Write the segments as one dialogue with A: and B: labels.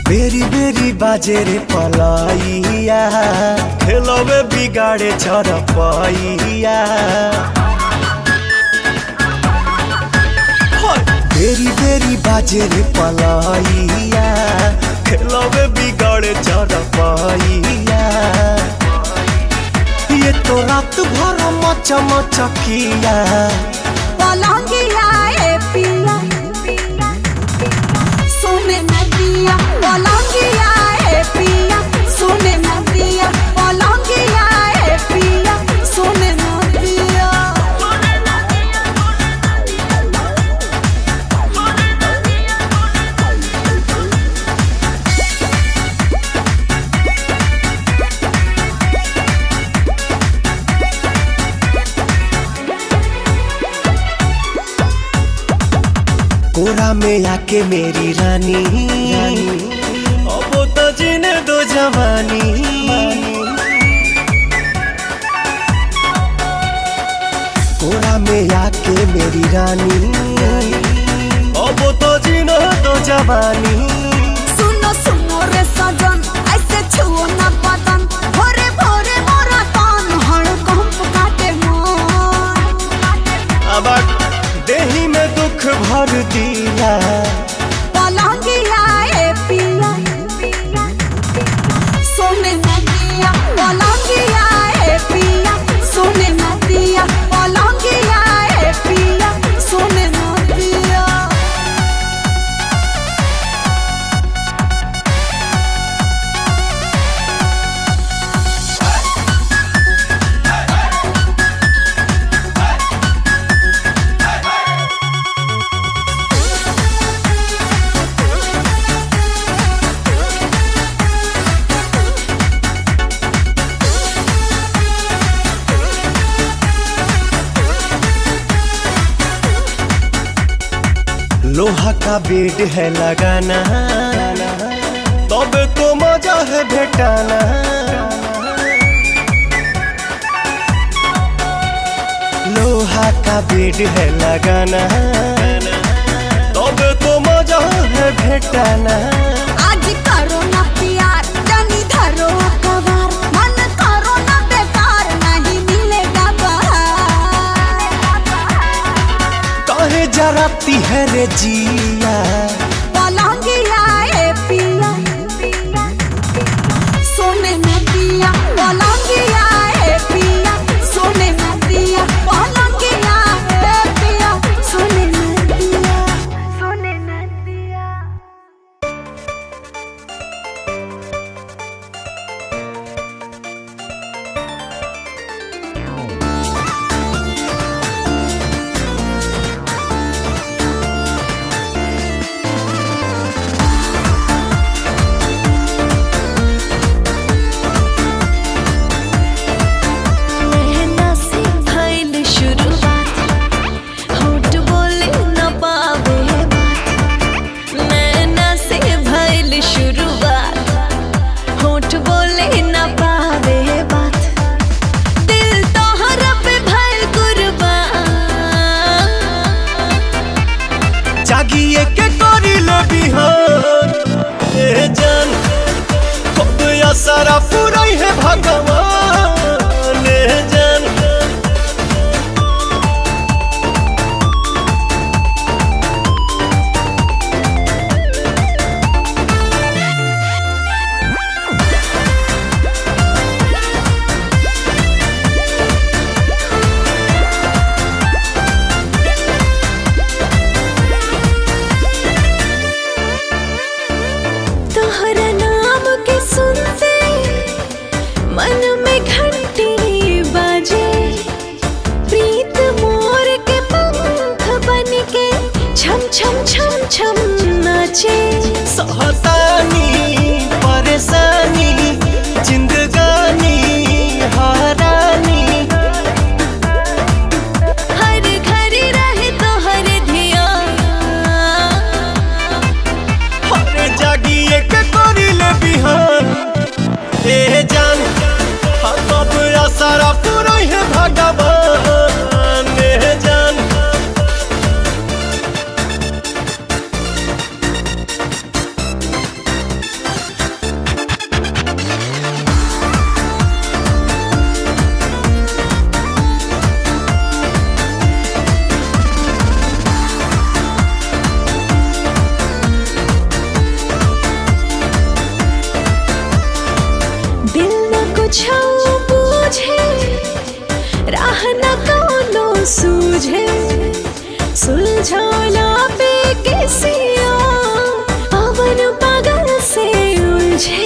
A: बेरी बेरी बाजे रे पलाइया, खेलवे बिगाड़े चरपैया। बेरी बेरी बाजे रे पलाइया, खेलवे बिगाड़े चरपैया। ये तो रात भर मचा मचकिया
B: पलंगिया ए पिया सोने नदिया, पलंगिया ए पिया सोने नदिया, पलंगिया ए पिया सोने नदिया।
A: कोरा में आके मेरी रानी, अब तो जीने दो जवानी। कोरा में आके मेरी रानी, अब तो जीने दो जवानी।
B: सुनो सुनो रे सजन, ऐसे छुओ ना बदन, भोरे भोरे मोरा कान हड़कंप काटे मन।
A: अब देही में दुख भर दिया
B: पलंगिया ए पिया सोने नदिया, पलंगिया ए पिया सोने नदिया, पलंगिया ए पिया सोने नदिया।
A: लोहा का बेड है लगाना, तब तो मजा है भेटाना। लोहा का बेड है लगाना, तब तो मजा है भेटाना।
B: आज करो ना प्यार, जानी धरो कवार, मन करो ना बेकार, नहीं मिलेगा बाहर।
A: काहे जराती है रे जिया
B: पलंगिया ए पिया सोने नदिया, पलंगिया ए पिया सोने नदिया, पलंगिया ए पिया सोने नदिया, सोने नदिया।
A: जागिए के करी ले बिहान ए जान, खुद या सारा पूरा है भगवान ए जान।
B: तोहरा नाम के सुनते मन में घंटी बाजे, प्रीत मोर के पंख बन के छम छम छम छम नाचे।
A: सहतानी परेशानी जिंदगानी हारानी,
B: हर घर रहे तोहर ध्यान।
A: अरे जागिए के करी ले बिहान ए जान, तब सारा पूरा है भगवान ए जान।
C: कुछ बूझे राह न कोनो सूझे सुलझोला पे किसिया पवन पागल से उलझे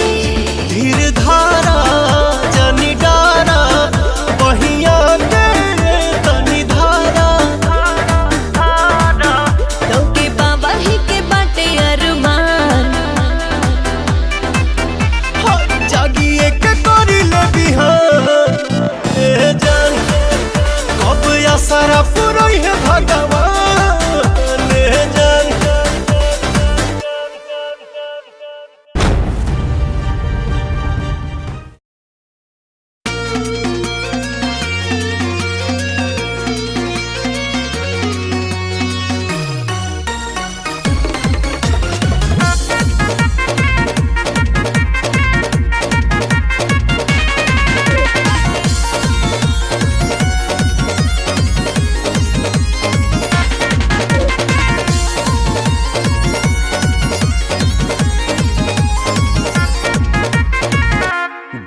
A: धीर धारा जनी डारा बहिया के तनी धारा
C: तोके बाबा ही के बाटे अरमान
A: जागिए के करी ले बिहान ए जान कब आसरा पुरई है भगवान ए जान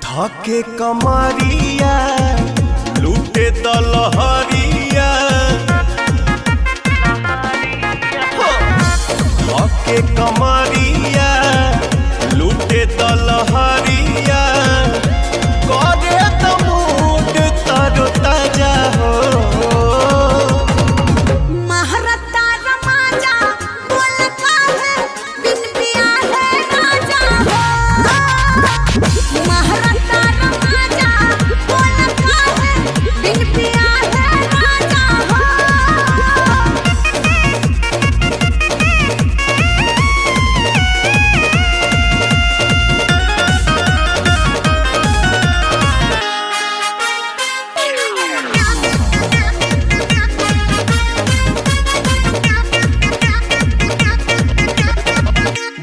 A: धके कमरिया लूटे दलहरिया धके कमरिया लूटे दलहरिया करे त मूड तरो ताजा हो
B: महारता रमाजा बोल काहे बिन पिया है राजा हो महारता रमाजा बोल काहे बिन पिया है राजा हो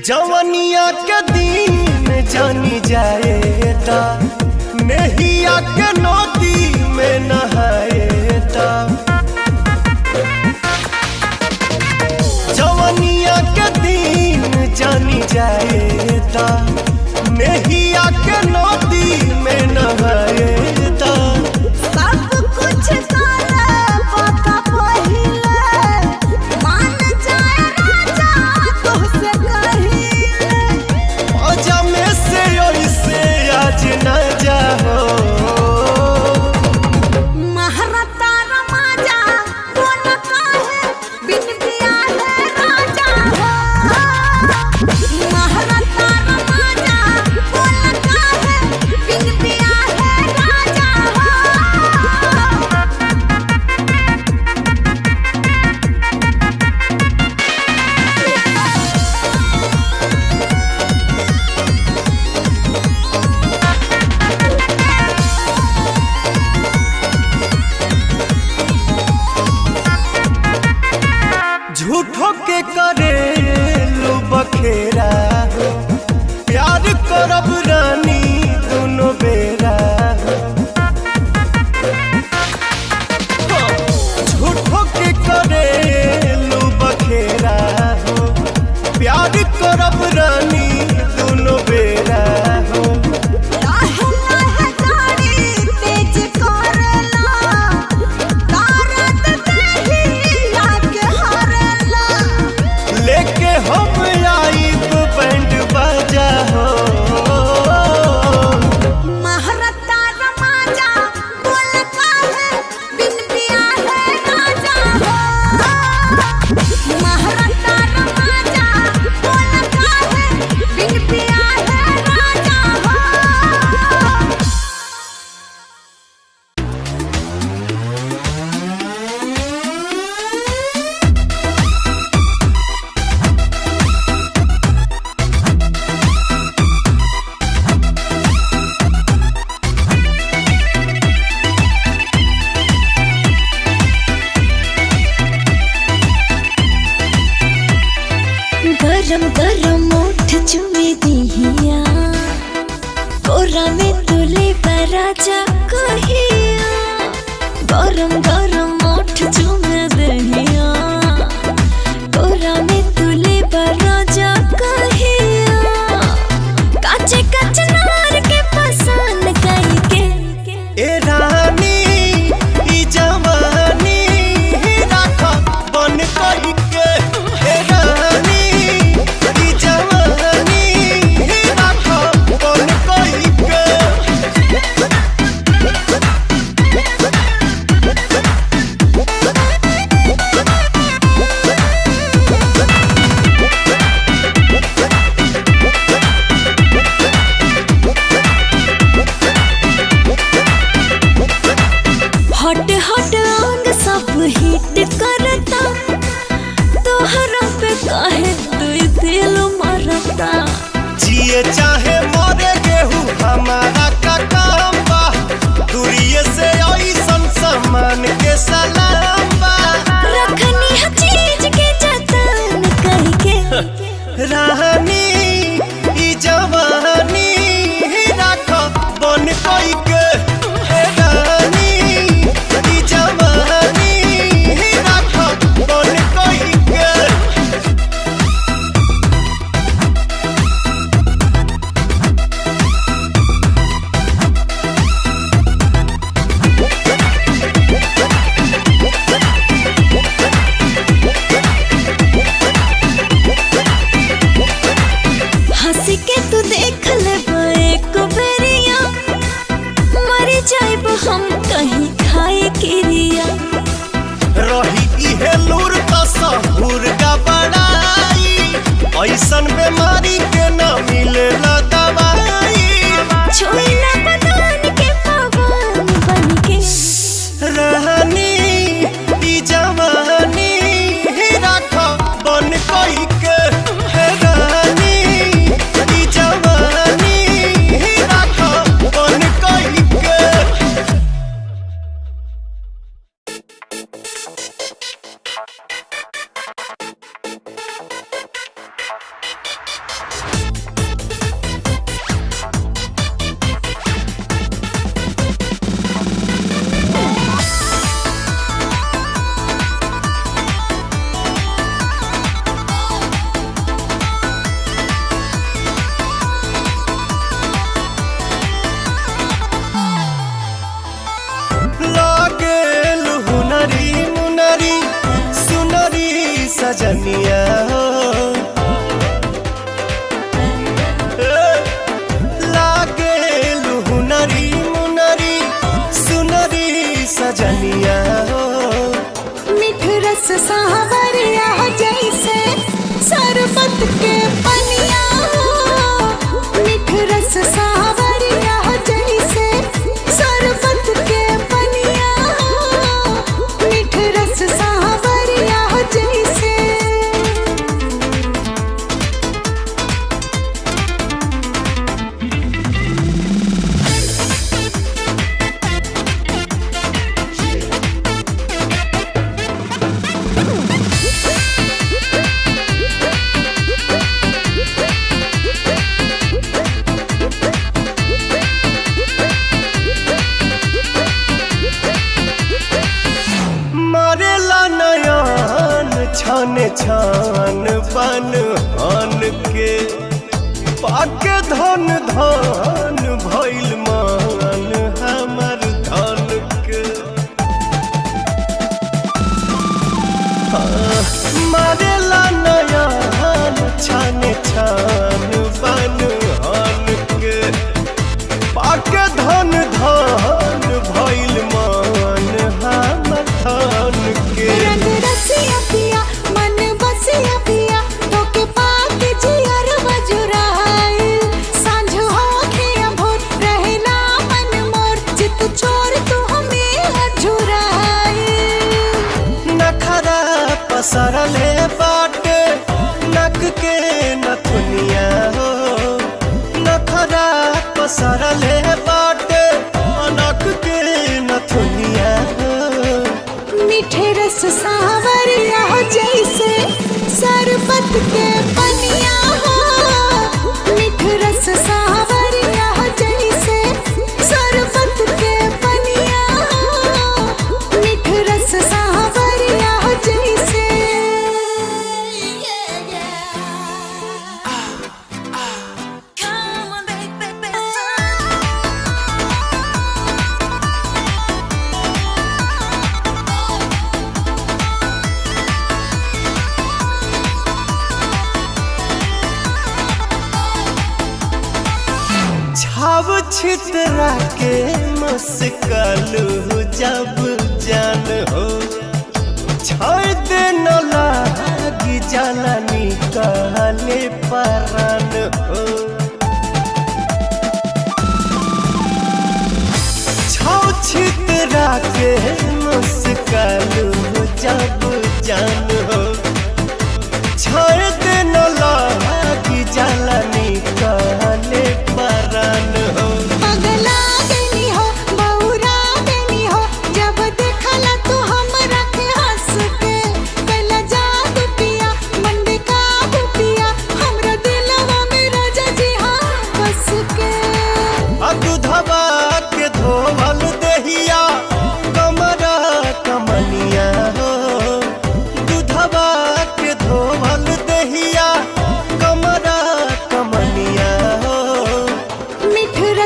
A: जवनिया के दिन जानी जाएता नहिया के नदी में नहाएता जवनिया के दिन जानी जाएता नहिया के नदी में नहाएता
B: सब कुछ काला पता पहिले मान जाए राजा तोहसे कहिले
A: आजा में से ओइसे आज न जाओ
B: महारता रमाजा बोल काहे बिन पिया है राजा हो महारता रमाजा बोल काहे बिन पिया है राजा हो
A: झूठो के करे लो बखेरा हो प्यार करब रानी दोनों बेरा हो झूठो के करे लो बखेरा हो प्यार करब रानी दोनों बेरा हो
B: लाहे लाहे गाड़ी तेज करेला तारत देही लागे हरेला
A: लेके हम आइब बैंड बाजा हो
B: महारता रमाजा बोल काहे बिन पिया है राजा हो महारता रमाजा बोल काहे बिन पिया है राजा हो
C: गरम गरम ओठ चुमे दिहिया कोरा में तुले पराजा कहिया गरम गरम ओठ चुमे दिहिया कोरा में तुले पराजा कहिया काचे कचनार के पसान कई के
A: जिए चाहे मरे गेहूं हमारा का काम बा। दूरिये से ऐसन सामान के सलाम बा।
C: रखनी है चीज के जतन करके
A: रानी ई जवानी राख बन कोई के। रानी ई जवानी राख बन कोई के।
C: हंसी के तू देख ले एक बेरिया मर जाइब हम कहीं खाए क्रिया।
A: रही इहे लूर त सहूर का बड़ाई। ऐसन बीमारी के न मिलेला दवाई।
C: छोइला बदन के पवन बन के
A: रानी ई जवानी राख बन कोई के। रानी ई जवानी राख बन कोई के। लागेल हुनरी मुनरी सुनरी सजनिया हो। लागेल हुनरी मुनरी सुनरी सजनिया हो।
B: मीठ रस सावरिया जैसे शरबत के पनिया हो। मीठ रस सावरिया जैसे शरबत के पनिया हो। मीठ रस सावरिया जैसे
A: मारेला नयन छन छन बन हन के। पाके धन धन भइल मान हमर धन के। मारेला नयन छन छन बन हन के। पाके धन धन भइल मान हमर धन के।
B: रंग रसिया पिया मन बसिया पिया तोके पाके जियर बजुराइल। सांझ होके अभोर रहेला मन मोर चित चोर तू हमें अझुराइल।
A: नखरा पसरले बाटे नक के नथुनिया हो। नखरा पसरले बाटे नक के नथुनिया हो।
B: मीठे रस सावरिया जैसे शरबत के पनिया हो। मीठ रस सावरिया जैसे शरबत के पनिया हो। मीठ रस सावरिया जैसे
C: Come on, baby.
A: छाव छितरा के मुस्कालू जब जान हो। छोड़ दे न लागी जाला निकाले परान हो। छाव छितरा के मुस्कालू जब जान हो। छोड़ दे न लागी जाला निकाले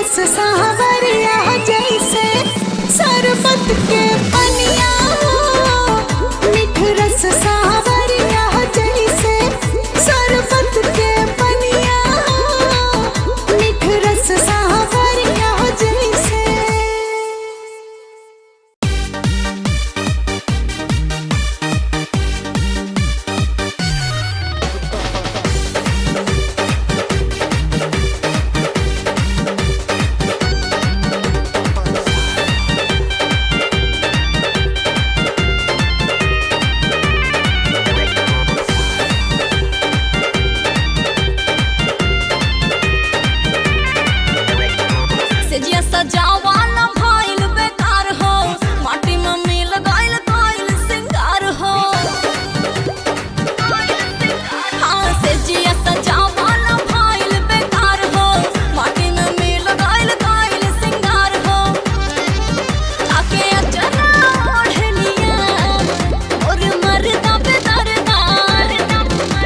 B: रस सावरिया जैसे शरबत के पनिया हो। मीठ रस सावरिया जैसे शरबत के पनिया हो। मीठ रस सावरिया जैसे।
C: सेजिया सजावाला भइल बेकार हो, माटी में मिल गइल गइल सिंगार हो। हाँ, सेजिया सजावाला भइल बेकार हो, माटी में मिल गइल गइल सिंगार हो। आके अचरा ओढ़लिया और मरदा पे दरदा,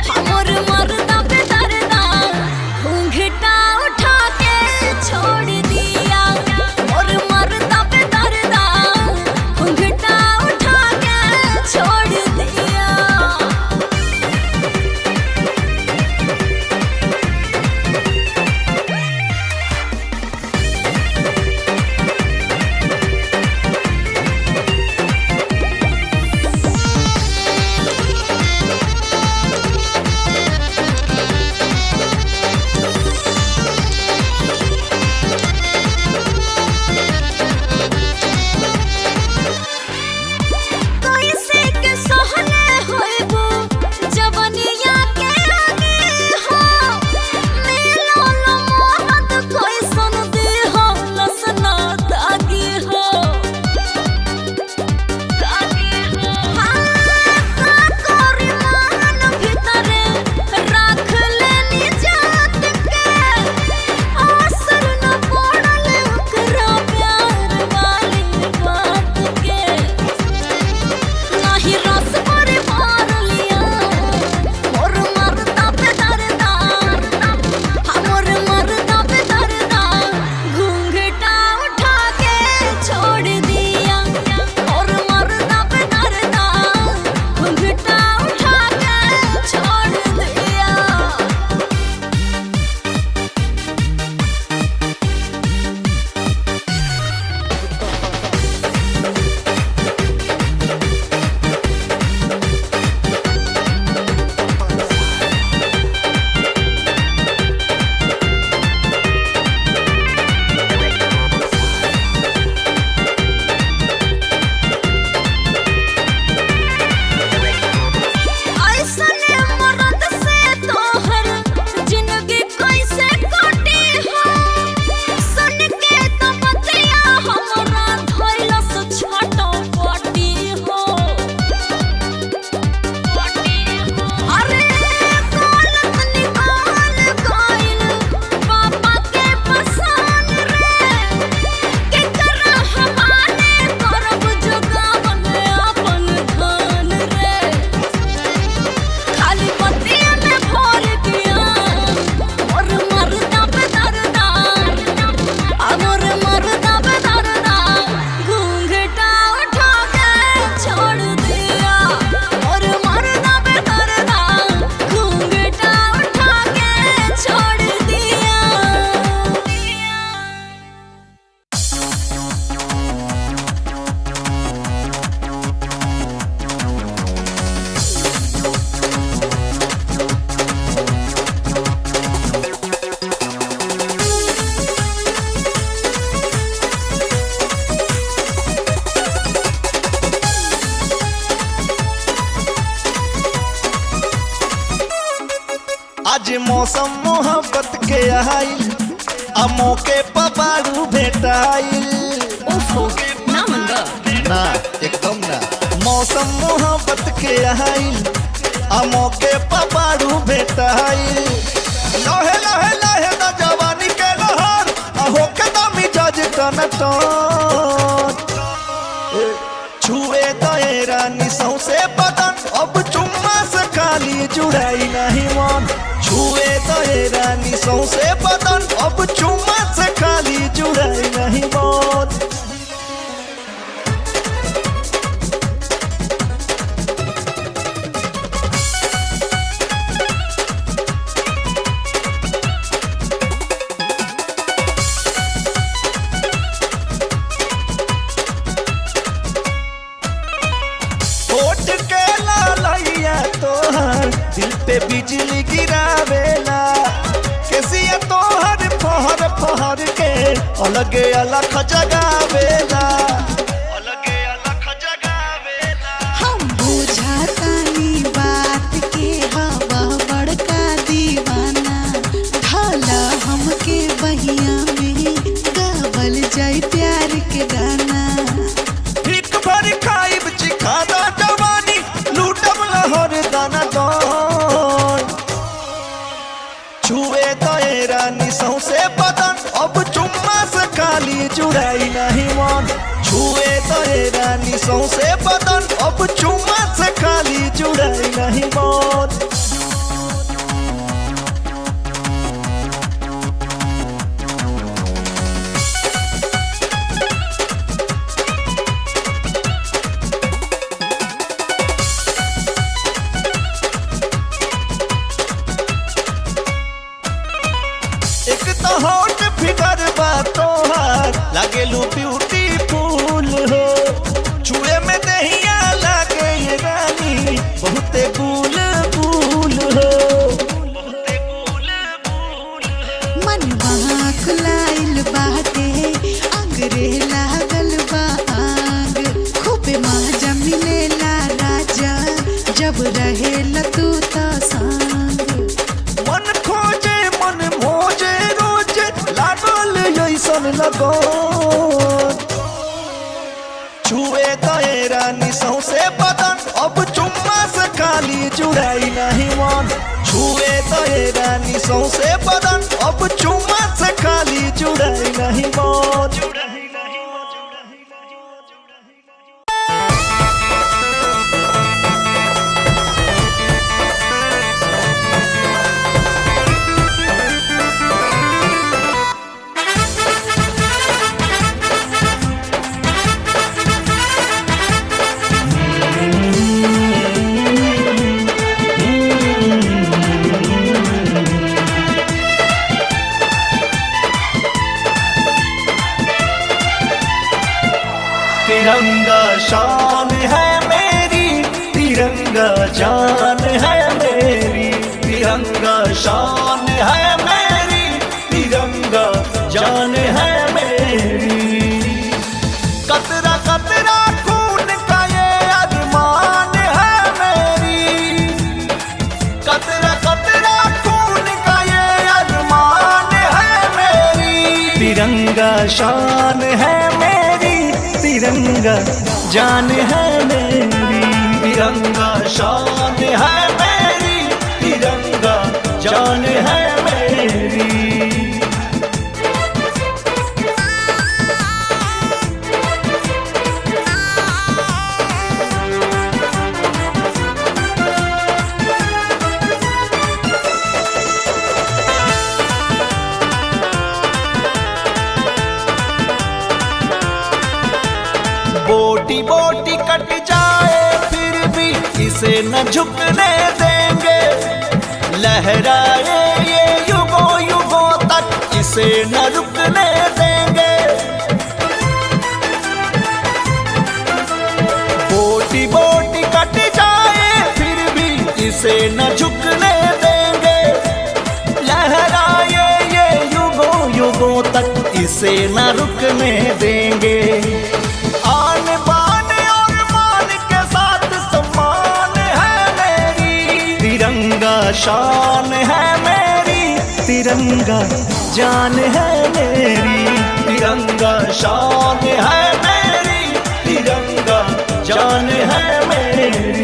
C: हमर मरदा पे दरदा, घूंघटा उठा के छोड़ दिया और मरदा पे दरदा, घूंघटा उठा के छोड़ दिया। कैसे के सहले होइबो जवनिया के आगे हो। मिलल मोहत कैसन देह लसना दागी हो। का करी मान भीतरे राख लेनी जात के, असर न पड़ल ओकरा प्यार वाली बात के। नाही रस पर मार लिया और मरदा पे दरदा, हमर मरदा पे दरदा, घूंघटा उठा के छोड़ दिया और मरदा पे दरदा, घूंघटा उठा के छोड़ दिया। ऐसने मरद से तोहर जिंदगी कैसे कटी हो। सुन के तो बतिया हमरा धइलस छटपटी हो। अरे गलत निकाल गइल पापा के पसान रे, केकरा हवाले करब जोगावन अपन धन रे। खाली बतिया में भर दिया और मरदा पे दरदा, हमर मरदा पे दरदा, घूंघटा उठा के छोड़ दिया और मरदा पे दरदा, घूंघटा उठा के छोड़ दिया।
A: आज मौसम मोहब्बत के आइल, आ मौके पबारू भेटाइल।
C: ना मंगा
A: ना एकदम ना। मौसम मोहब्बत के आइल, आ मौके पबारू भेटाइल। लहे लहे लहे ना जवानी के लहर, आ होके ना मिजाज टन टन। छुए दए रानी सौसे बदन, अब चुम्मा से खाली जुड़ाई नहीं मन। छुए दए रानी सौसे बदन, अब चुम्मा से खाली दिल पे बिजली गिरावेला केसिया तोहर फहर फहर के अलगे अलग जगावेला अलगे अलग जगावेला।
B: हम बुझातानी बात के हवा बड़का दीवाना ढाला हमके बहिया में गावल जाई प्यार के गाना।
A: एक भर खाइब चिखादा जवानी लूटब लहर दाना दौन छुए दए रानी सौसे बदन अब चुम्मा से खाली जुड़ाई नहीं मन छुए दए रानी सौसे बदन अब चुम्मा से खाली जुड़ाई नहीं मन। एक तो हॉट फिगर बा तोहार लागेलू ब्यूटीफुल हो छुए में दहिया लागे ये रानी बहुते गुल गुल हो बहुते गुल गुल हो।
B: मन वहाँ खुलाइल बाटे अंगरे लागल बा आग खूबे मजा मिलेला राजा जब रहेला तू त संग।
A: मन खोजे मन मोजे रोजे लागल ऐसन लगो छुए दए रानी सौसे बदन अब चुम्मा से खाली जुड़ाई नहीं मन छुए दए रानी सौसे बदन अब चुम्मा से खाली जुड़ाई नहीं मन। तिरंगा शान है मेरी तिरंगा जान है मेरी तिरंगा शान है मेरी तिरंगा जान है मेरी। कतरा कतरा खून का ये अरमान है मेरी कतरा कतरा खून का ये अरमान है मेरी। तिरंगा शान है मेरी तिरंगा जान है मेरी तिरंगा शान है मेरी तिरंगा जान है मेरी। बोटी बोटी कट जाए फिर भी इसे न झुकने देंगे लहराए ये युगों युगों तक इसे न रुकने देंगे। बोटी बोटी कट जाए फिर भी इसे न झुकने देंगे लहराए ये युगों युगों तक इसे न रुकने देंगे। आन बान और मान के साथ सम्मान है मेरी तिरंगा शान है मेरी तिरंगा जान है मेरी तिरंगा शान है मेरी तिरंगा जान है मेरी।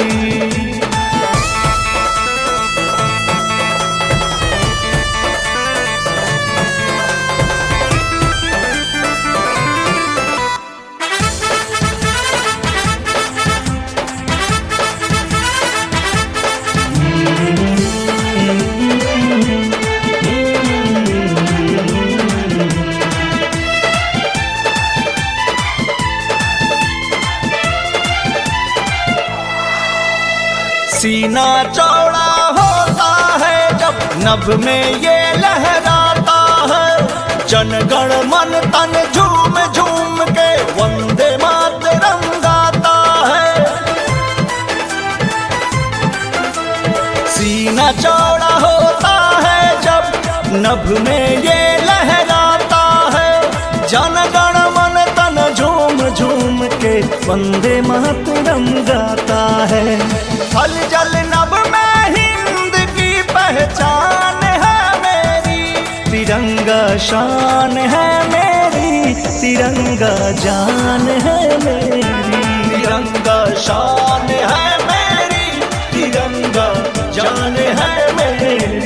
A: सीना चौड़ा होता है जब नभ में ये लहराता है जनगण मन तन झूम झूम के वंदे मातरम गाता है। नभ में ये लहराता है, जन गण मन तन झूम झूम के वंदे मातरम गाता है। थल जल नभ में हिंद की पहचान है मेरी, तिरंगा शान है मेरी, तिरंगा जान है मेरी, तिरंगा शान है मेरी, तिरंगा जान है मेरी।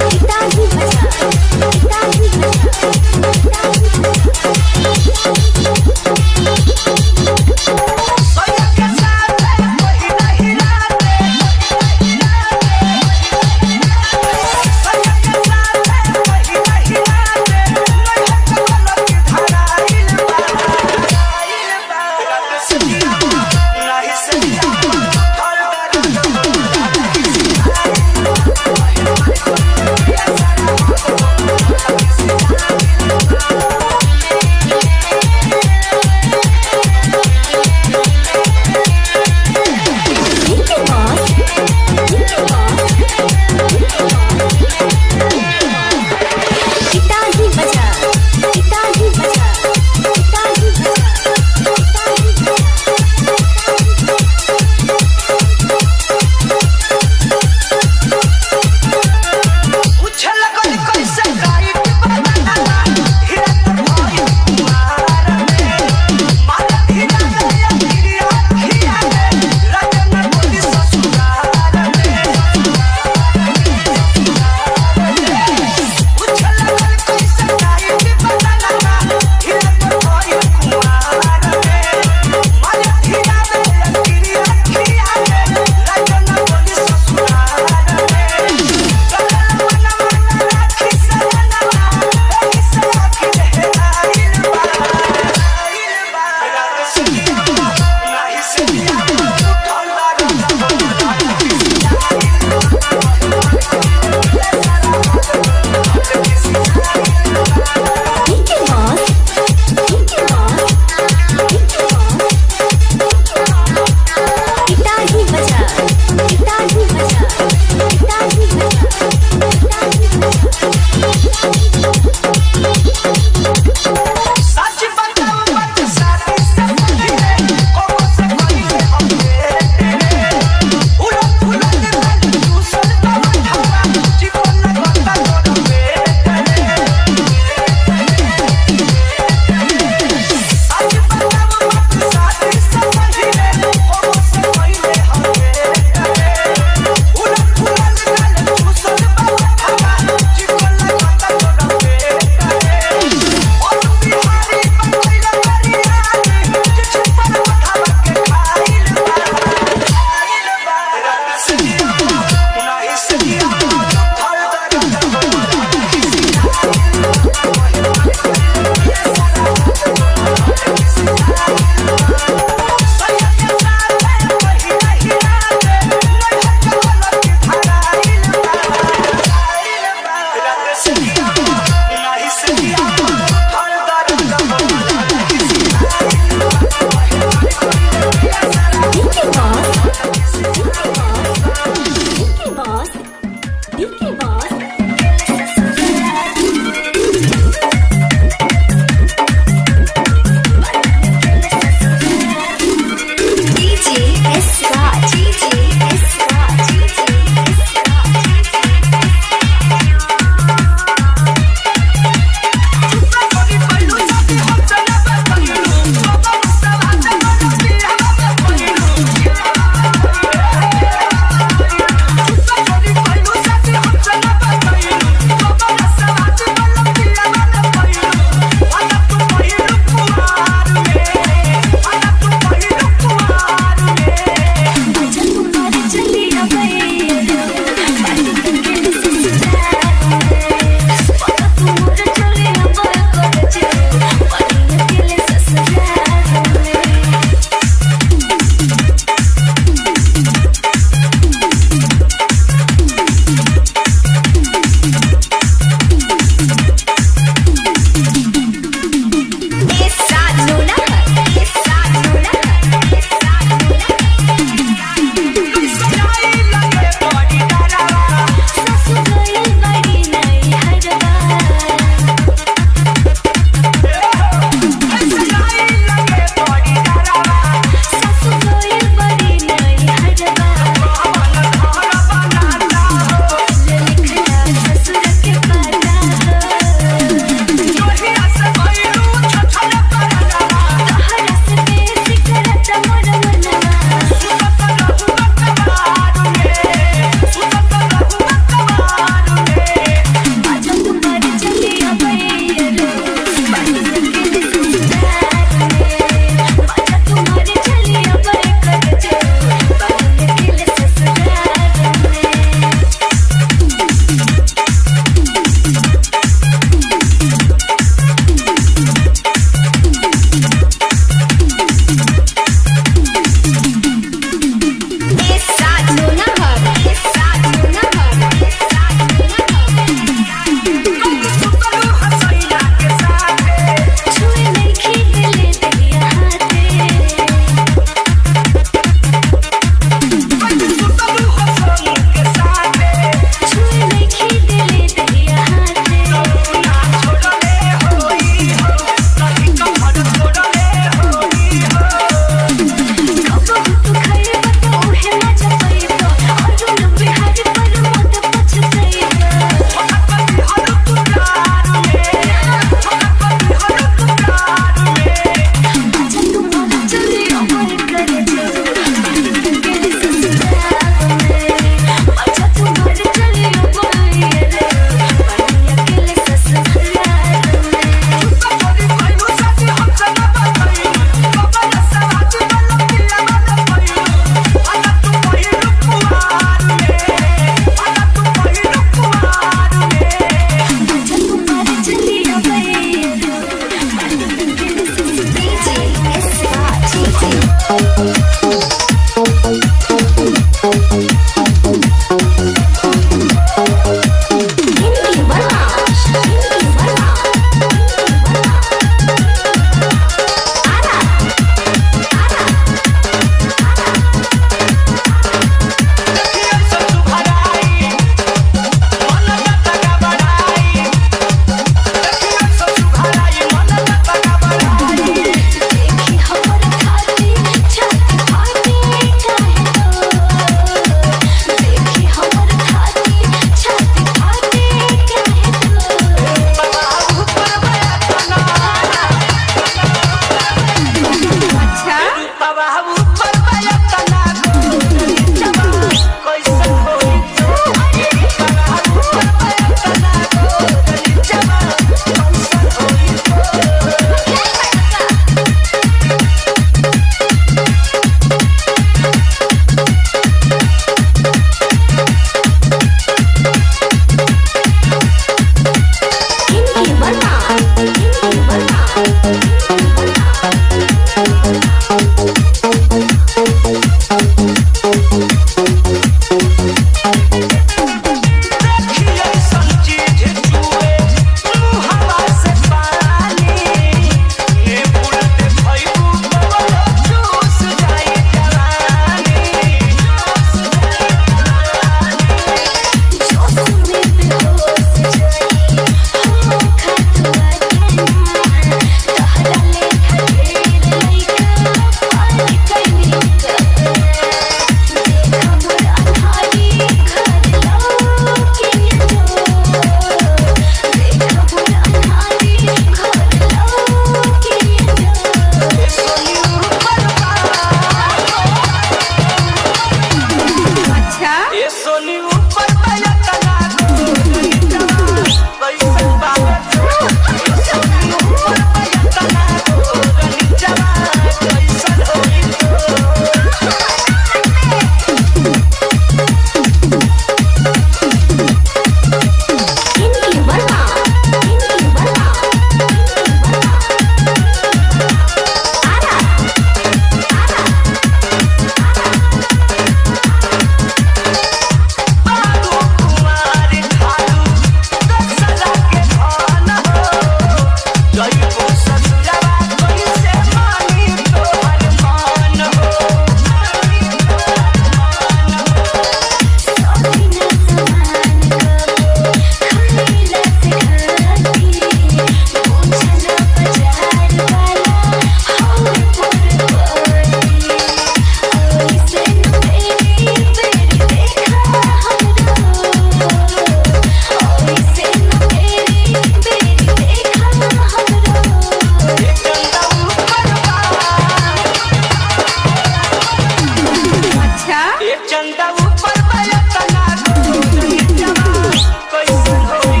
D: चंदा ऊपर पाया तना गोरी जवान कैसे होई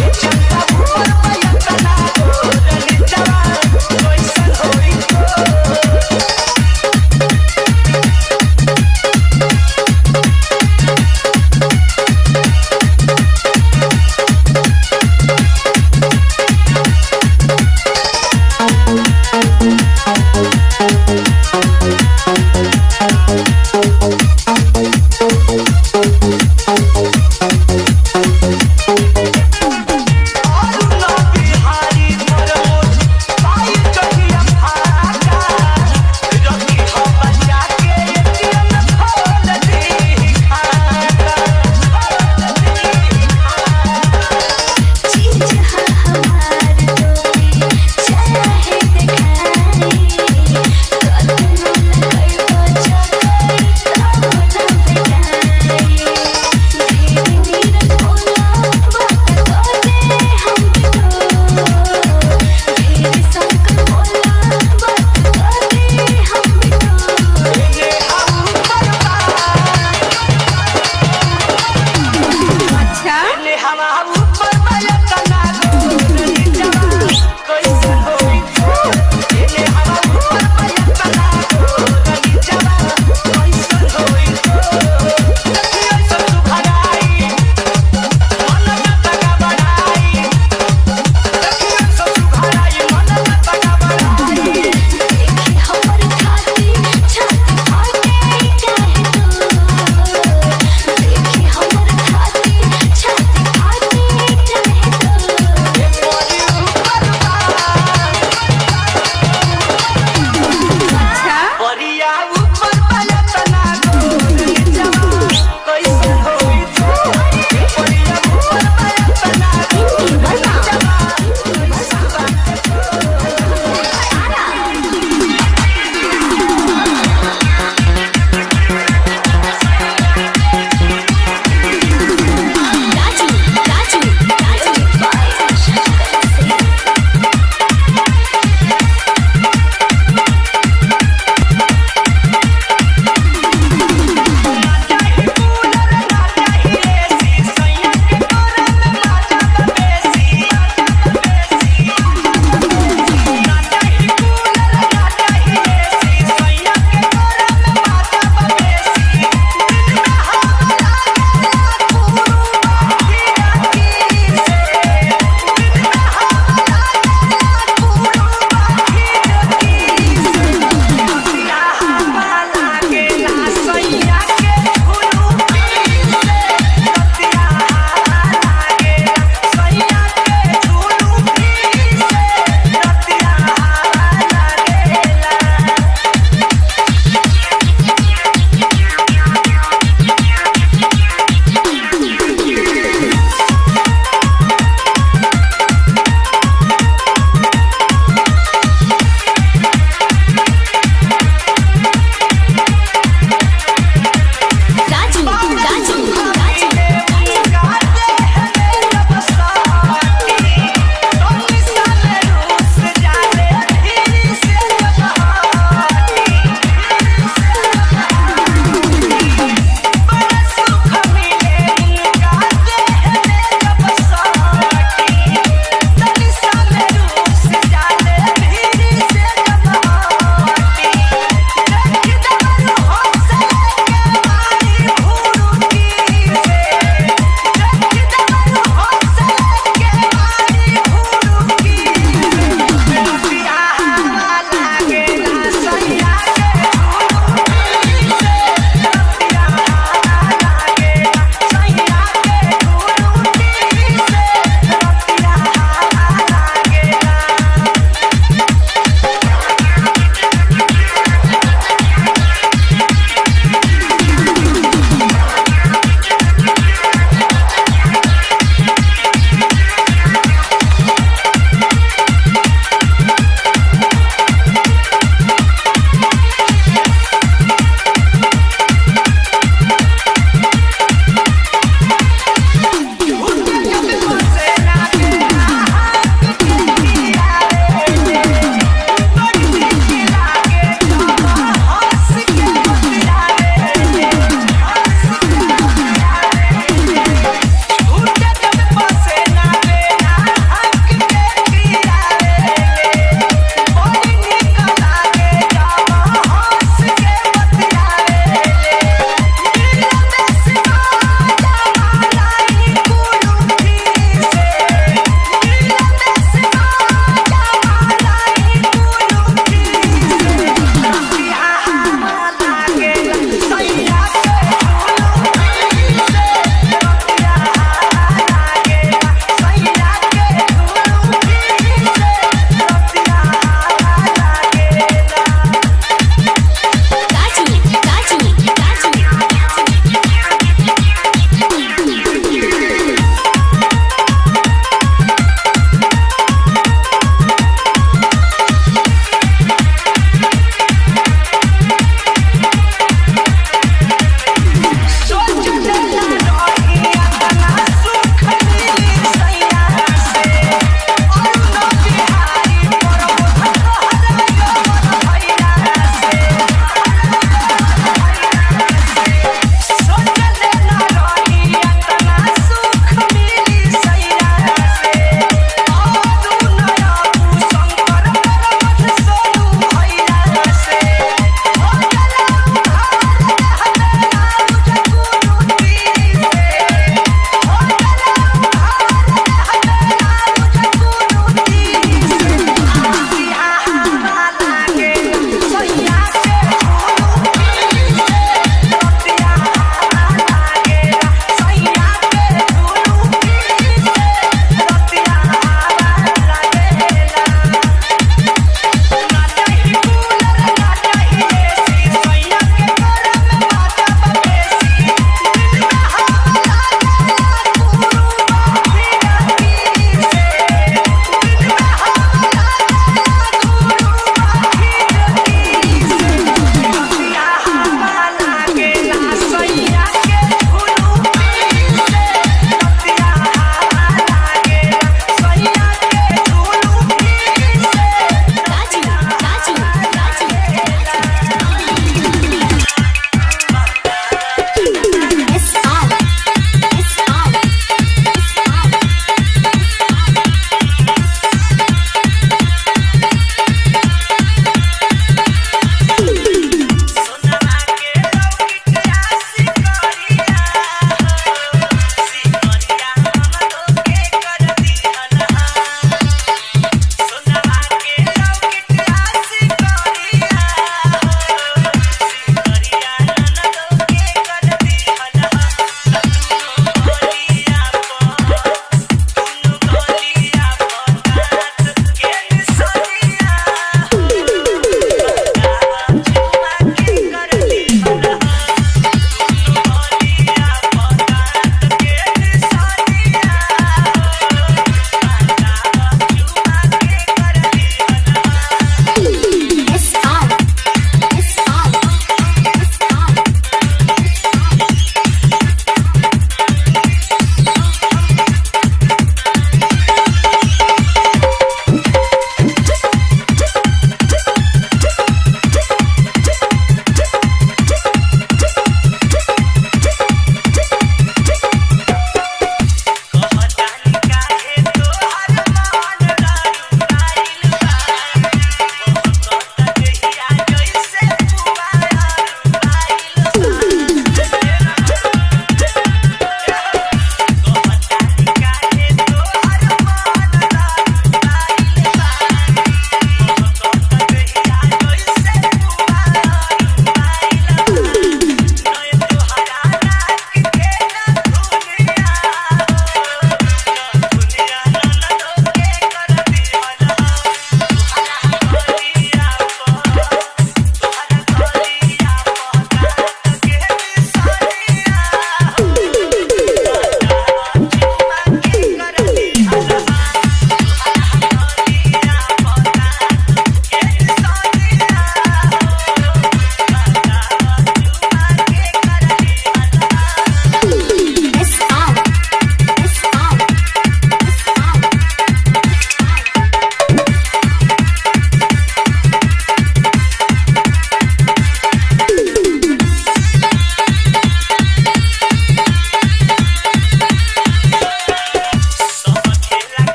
D: ये चंदा ऊपर पाया तना गोरी जवान कैसे होई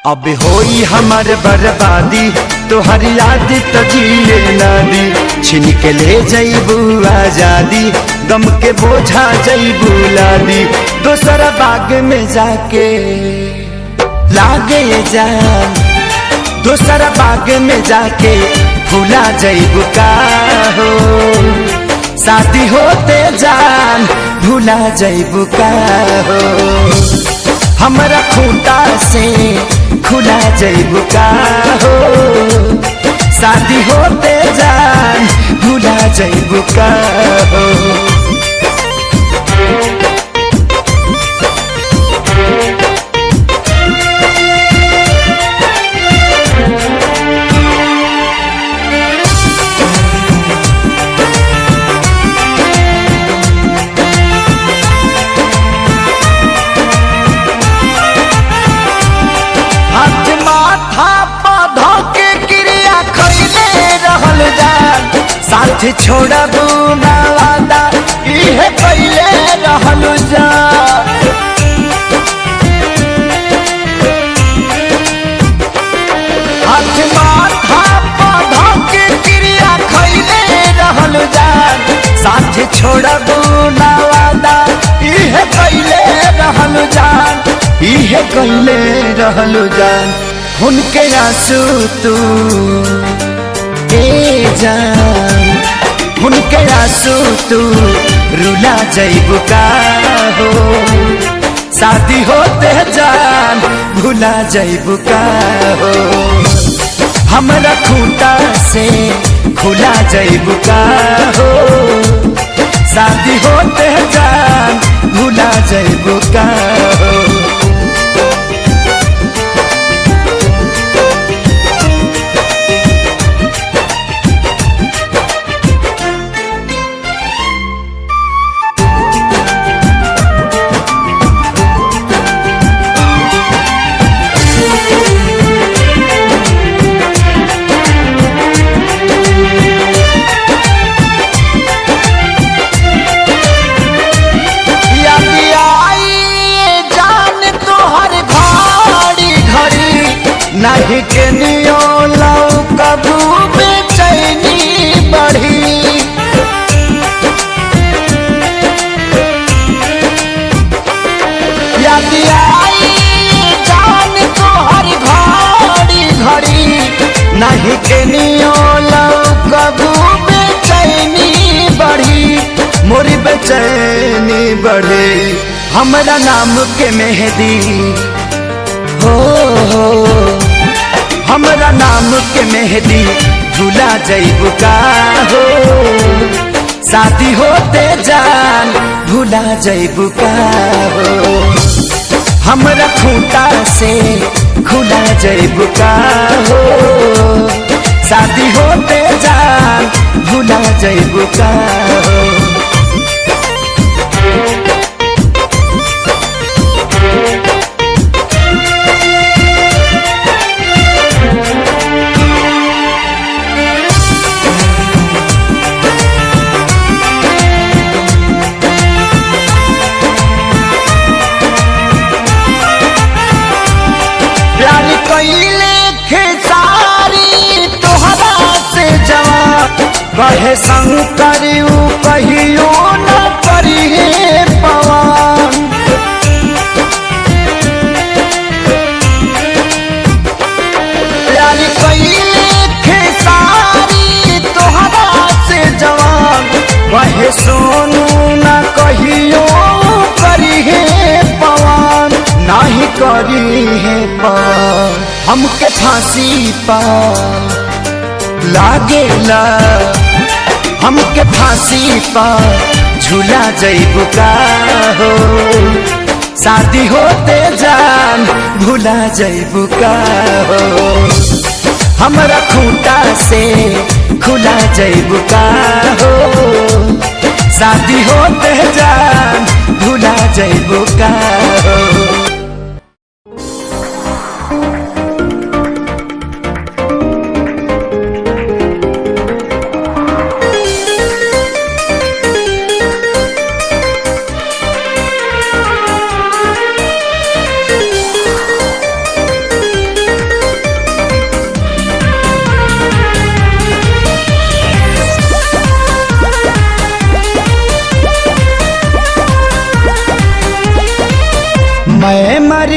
E: अब होई हमार बर्बादी तोहर याद तो जिए ना दी। छिन के ले जईबू आजादी गम के बोझा जईबू लादी। दोसरा बाग में जाके लागे जान, दोसरा बाग में जाके भूला जईबू का हो। शादी होते जान भूला जईबू का हो। हमरा खूंटा से खुला जईबू का हो। शादी होते जान भूला जईबू का हो। साथ छोड़बू ना वादा इहे पहले रहलू जा। हाथ माथा पौधा के क्रिया खैले रहलू जा। साथ छोड़बू ना वादा इहे पहले रहलू जान, इहे पहले रहलू जान। उनके आंसू तू ए जान, उनके आंसू तू रुला जईबू का हो। शादी होते जान भूला जईबू का हो। हमरा खूंटा से खुला जईबू का हो। शादी होते जान भूला जईबू का हो। नहीं के नियो लाऊ कबू बेचैनी बढ़ी। याद आई जान तोहर घड़ी घड़ी। नहीं के नियो लाऊ कबू बेचैनी बढ़ी। मोरी बेचैनी बढ़ी। हमरा नाम के मेहंदी हो, हमरा नाम के मेहंदी भूला जईबू का हो। शादी होते जान भूला जईबू का हो। हमरा खूंटा से खुला जईबू का हो। शादी होते जान भूला जईबू का हो। कहे शंकर कहियो न करिए पवन। प्यारी कइले खेसारी तोहरा से जवान। कहे सोनू न कहियो करिए पवन। नाही करी है पवन हमके फांसी पा लागेला। हमके फांसी पा झूला जईबू का हो। शादी होते जान भूला जईबू का हो। हमरा खूंटा से खुला जईबू का हो। शादी होते जान भूला जईबू का हो।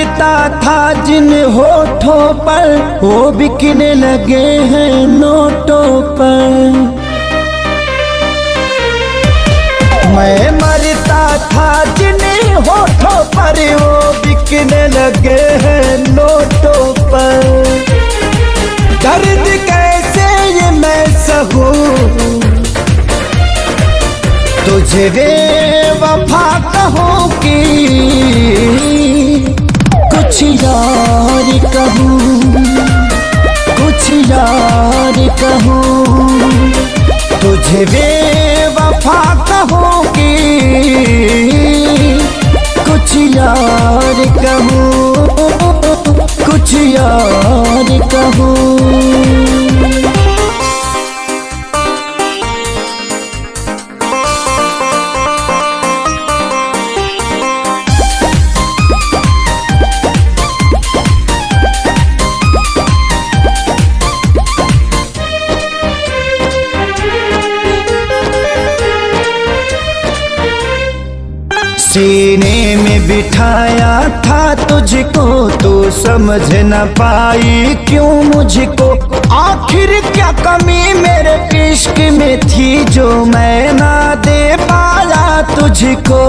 E: मरता था जिन होठों पर वो बिकने लगे हैं नोटों पर। मैं मरता था जिन होठों पर वो बिकने लगे हैं नोटों पर। दर्द कैसे ये मैं सहूं तुझे बेवफा कहूँ कि कुछ यार कहूँ, कुछ यार कहूँ तुझे बेवफा कहूँ कि कुछ यार कहूँ, कुछ यार कहूँ। सीने में बिठाया था तुझको तो समझ न पाई क्यों मुझको। आखिर क्या कमी मेरे इश्क में थी जो मैं ना दे पाया तुझको।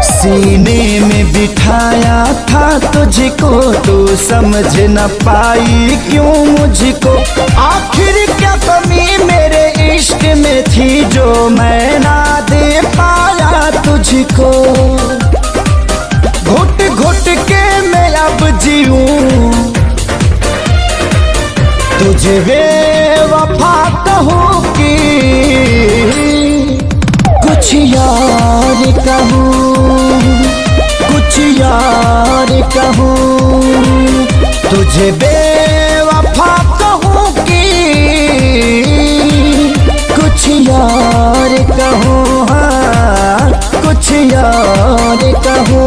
E: सीने में बिठाया था तुझको तो समझ न पाई क्यों मुझको। आखिर क्या कमी मेरे इश्क में थी जो मैं ना दे पाया तुझको। घुट घुट के मैं अब जीऊं तुझे बेवफा कहूँ कि कुछ यार कहूँ, कुछ यार कहूँ तुझे बेवफा कहूँ कि कुछ यार कहूँ, हाँ कुछ यार कहूँ।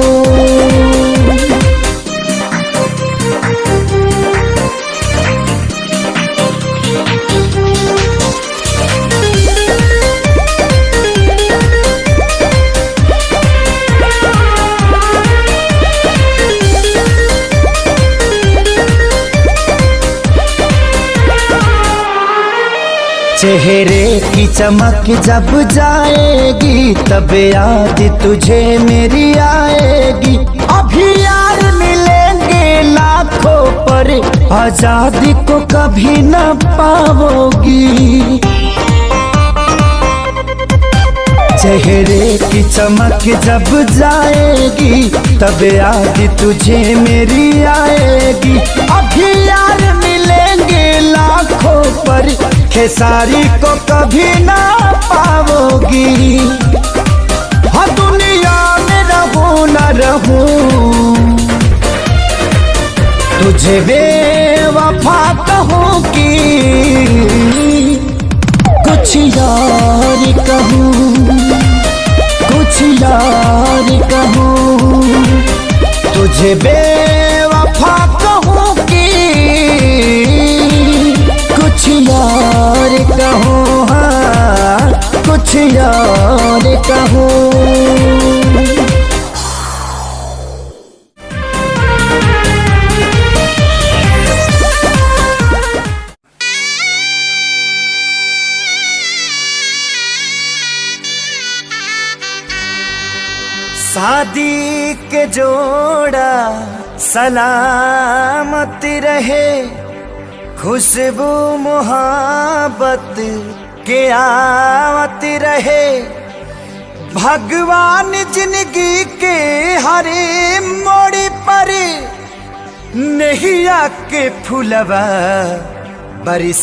E: चेहरे की चमक जब जाएगी तब याद तुझे मेरी आएगी। अभी यार मिलेंगे लाखों पर आजादी को कभी न पाओगी। चेहरे की चमक जब जाएगी तब याद तुझे मेरी आएगी। अभी यार मिलेंगे लाखों पर खेसारी को कभी ना पाओगी। हाँ दुनिया में रहूं न रहूं तुझे बेवफा कहूँ कि कुछ यार कहूँ, कुछ यार कहूँ तुझे बेवफा कहूँ कि कुछ यार कहूँ, हाँ कुछ यार कहूँ। शादी के जोड़ा सलामत रहे, खुशबू मोहब्बत के आवत रहे। भगवान जिंदगी के हरे मोड़ पर नैया के फुलवा बरसावत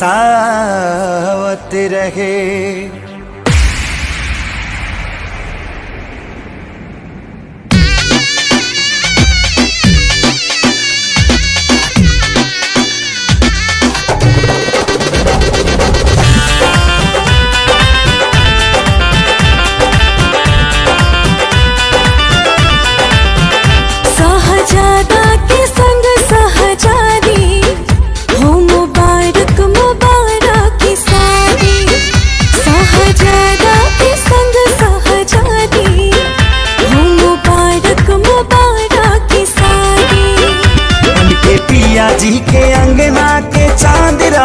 E: रहे।
C: हो मुबारक मुबारक की शादी।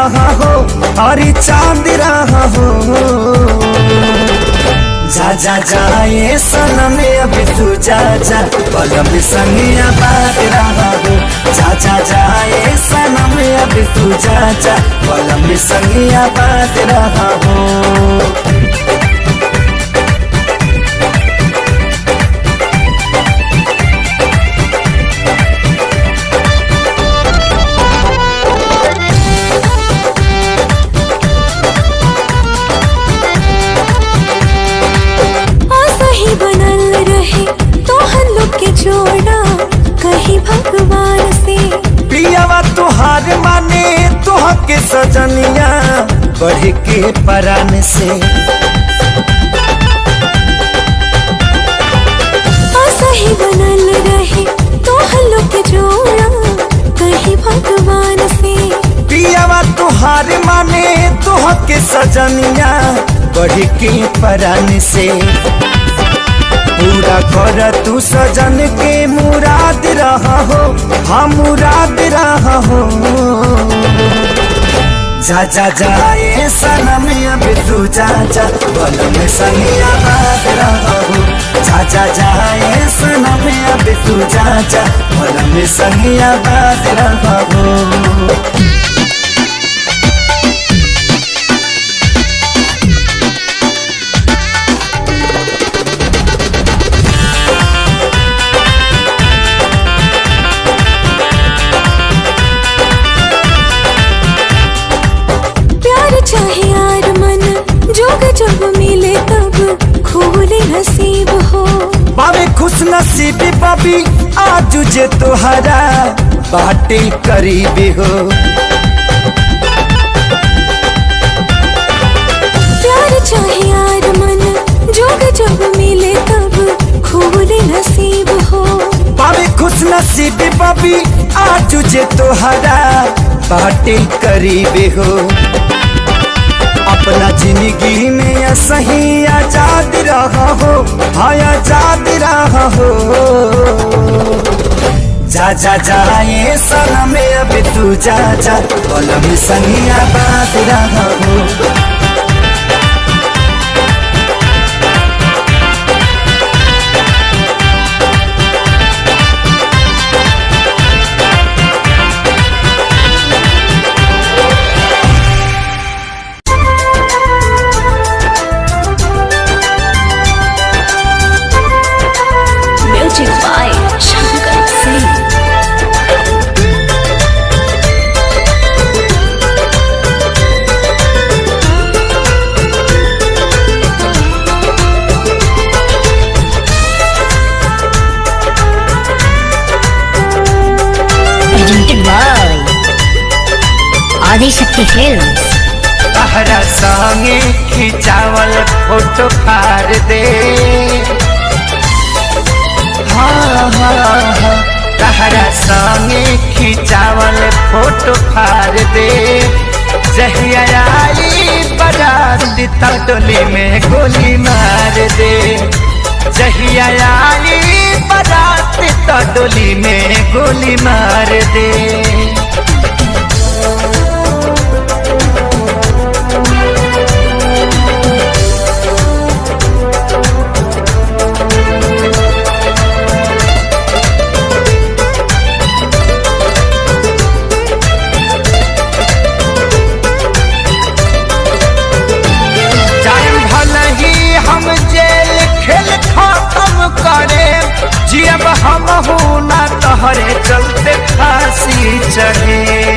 E: रहा हो और चांद रहा हो। जा जा जाए सनम अभी तू जा जा पलम संगिया बात रहा हो। जा जा जाए सनम अभी तू जा जा पलम संगिया बात रहा हो।
C: जोड़ा कहीं भगवान से
E: पियावा तुहार माने तुह के सजनिया बढ़ के परान से।
C: सही बनल रहे तो हल्लुक जोड़ा कहीं भगवान से।
E: पियावा तुहार माने तुह के सजनिया बढ़ के परान से। पूरा कर तू सजन के मुराद रहा हो, हाँ मुराद रहा हो। जा जा जाए सनम अब तू जा जा बलम संगिया बात रहा हो। जा जा जाए सनम अब तू जा जा बलम संगिया बात रहा हो।
C: चाहे यार मन जोग जब मिले तब खोले नसीब हो।
E: बाबे खुश नसीबी बाबी आज जे तोहरा बाटे करीबी हो।
C: प्यार चाहे यार मन जोग जब मिले तब खोले नसीब हो।
E: बाबे खुश नसीबी बाबी आज जे तोहरा बाटे करीबी हो। अपना जिंदगी में सही आजाद रहा हो, हाँ आजाद रहा हो। जा जा जाए सनम अब तू जा जा बलम संगिया बात रहा हो।
F: आदिशक्ति फिल्म्स।
E: तहरा संगे खिंचावल फोटो फाड़ दे, हाँ हाँ हाँ। तहरा संगे खिंचावल फोटो फाड़ दे। जहिया आई बराती तो डोली में गोली मार दे। जहिया आई बराती तो डोली में गोली मार दे। जियब हम हो ना तहरे चलते फांसी चढ़े।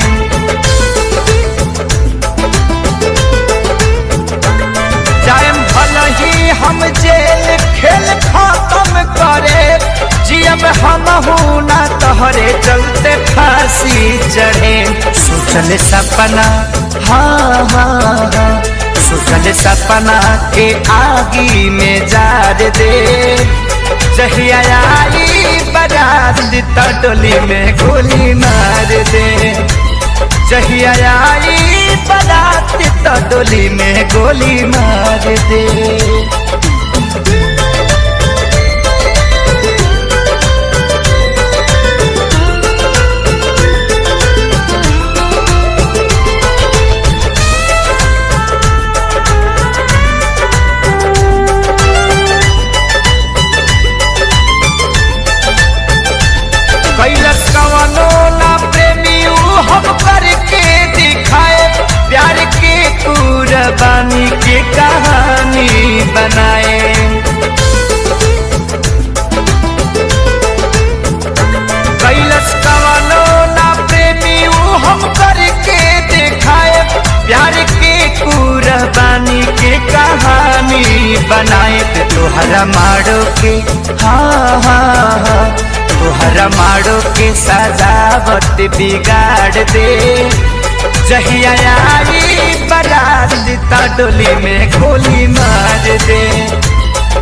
E: जायम भल ही हम जेल खेल खत्म करे। जियब हम हो ना तहरे चलते फांसी चढ़े। सोचल सपना हाँ हाँ हाँ, सोचल सपना के आगी में जार दे। जहिया आई बराती तो डोली में गोली मार दे। जहिया आई बराती तो डोली में गोली मार दे। देते तोहरा मारो के हाँ हाँ हाँ तोहरा मारो के सजावट बिगाड़ दे जहिया आई बारात ता डोली में गोली मार दे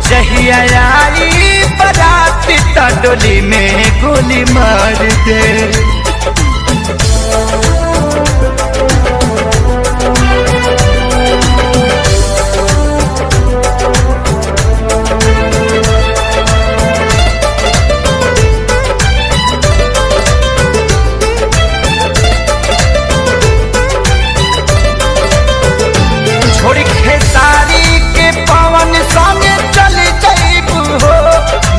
E: जहिया आई बारात ता डोली में गोली मार दे।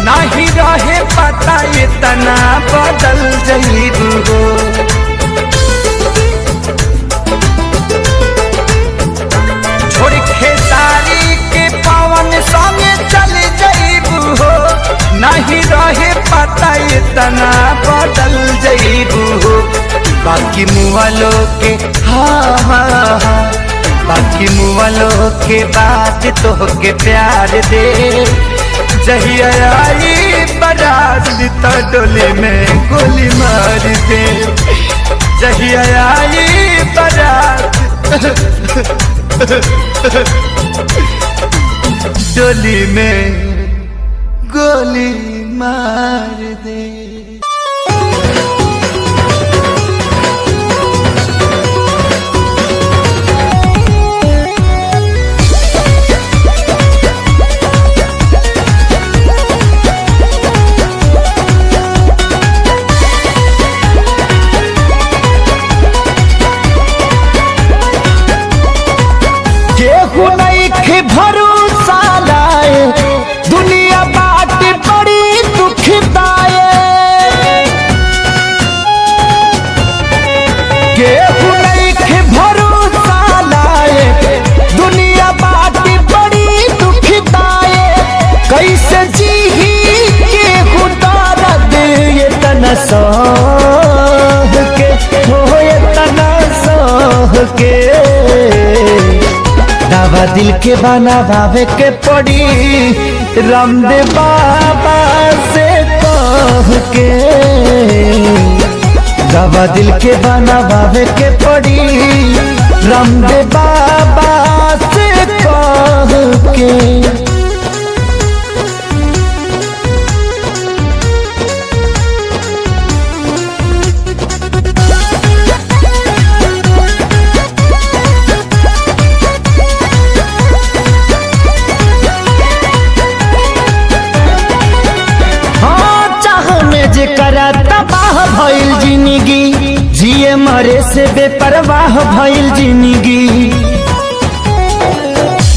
E: नहीं रहे पता इतना बदल जईबू हो छोड़ खेसारी के पवन संगे चल जईबू हो नहीं रहे पता इतना बदल जईबू हो बाकी मुआलो के हाँ हाँ हाँ बाकी मुआलो के बात तो के प्यार दे जहिया आई बारात ता डोली में गोली मार दे जहिया आई बारात डोली में गोली मार दे। भरोसा लाए दुनिया बात बड़ी दुखदाए केहू नहीं भरोसा लाए दुनिया बात बड़ी दुखदाए कैसे जी केहू दर्द ये तना सह के हो ये तना सह के दावा दिल के बनावे के पड़ी रामदेव बाबा से कह के दावा दिल के बनावे के पड़ी रामदेव बाबा से कह के। करा तबाह भइल जिंदगी जिए मरे से बेपरवाह भइल जिंदगी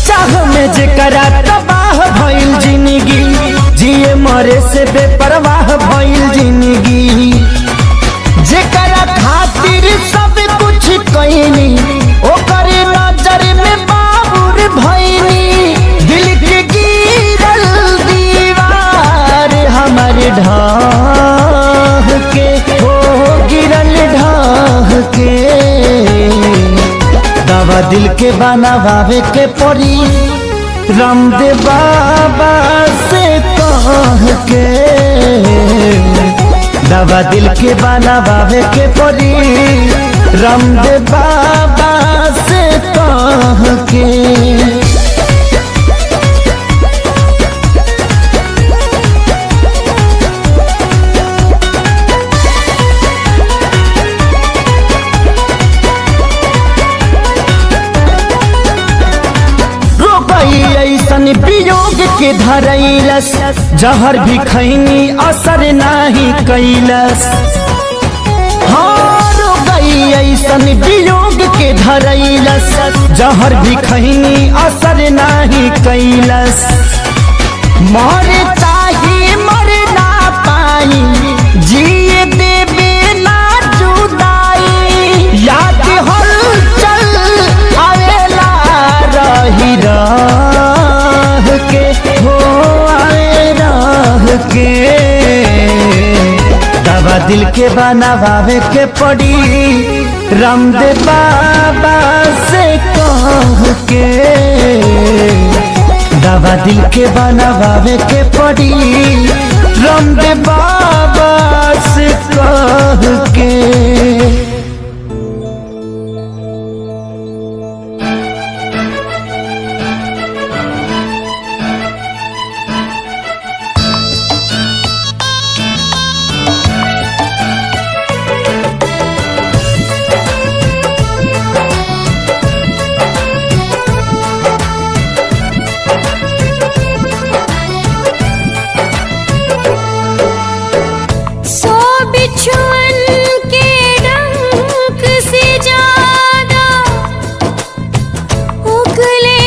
E: चाह में जे करा तबाह भइल जिंदगी जिए मरे से बेपरवाह भइल जिंदगी जे करा खातिर सब कुछ कइनी ओकर नजर में बाबूर भइनी दिल के गिरल दीवार हमारे ढाह के हो गिरल ढाह के दावा दिल के बनावे के पड़ी रामदेव बाबा से कह के दावा दिल के बनावे के पड़ी रामदेव बाबा से कह के। ऐसन वियोग के धरैलस जहर भी खैनी असर नहीं कैलस हार गई ऐसन वियोग के धरैलस जहर भी खैनी असर नहीं कैलस मरे चाहे मर ना पाई जिए देवे ना जुदाई याद हल चल आवेला रही के हो आए राह के दावा दिल के बनावे के पड़ी रामदेव बाबा से कह के दावा जहाँ दिल के बनावे के पड़ी रामदेव बाबा से कह के।
C: सौ बिछुअन के डंक से ज्यादा उगले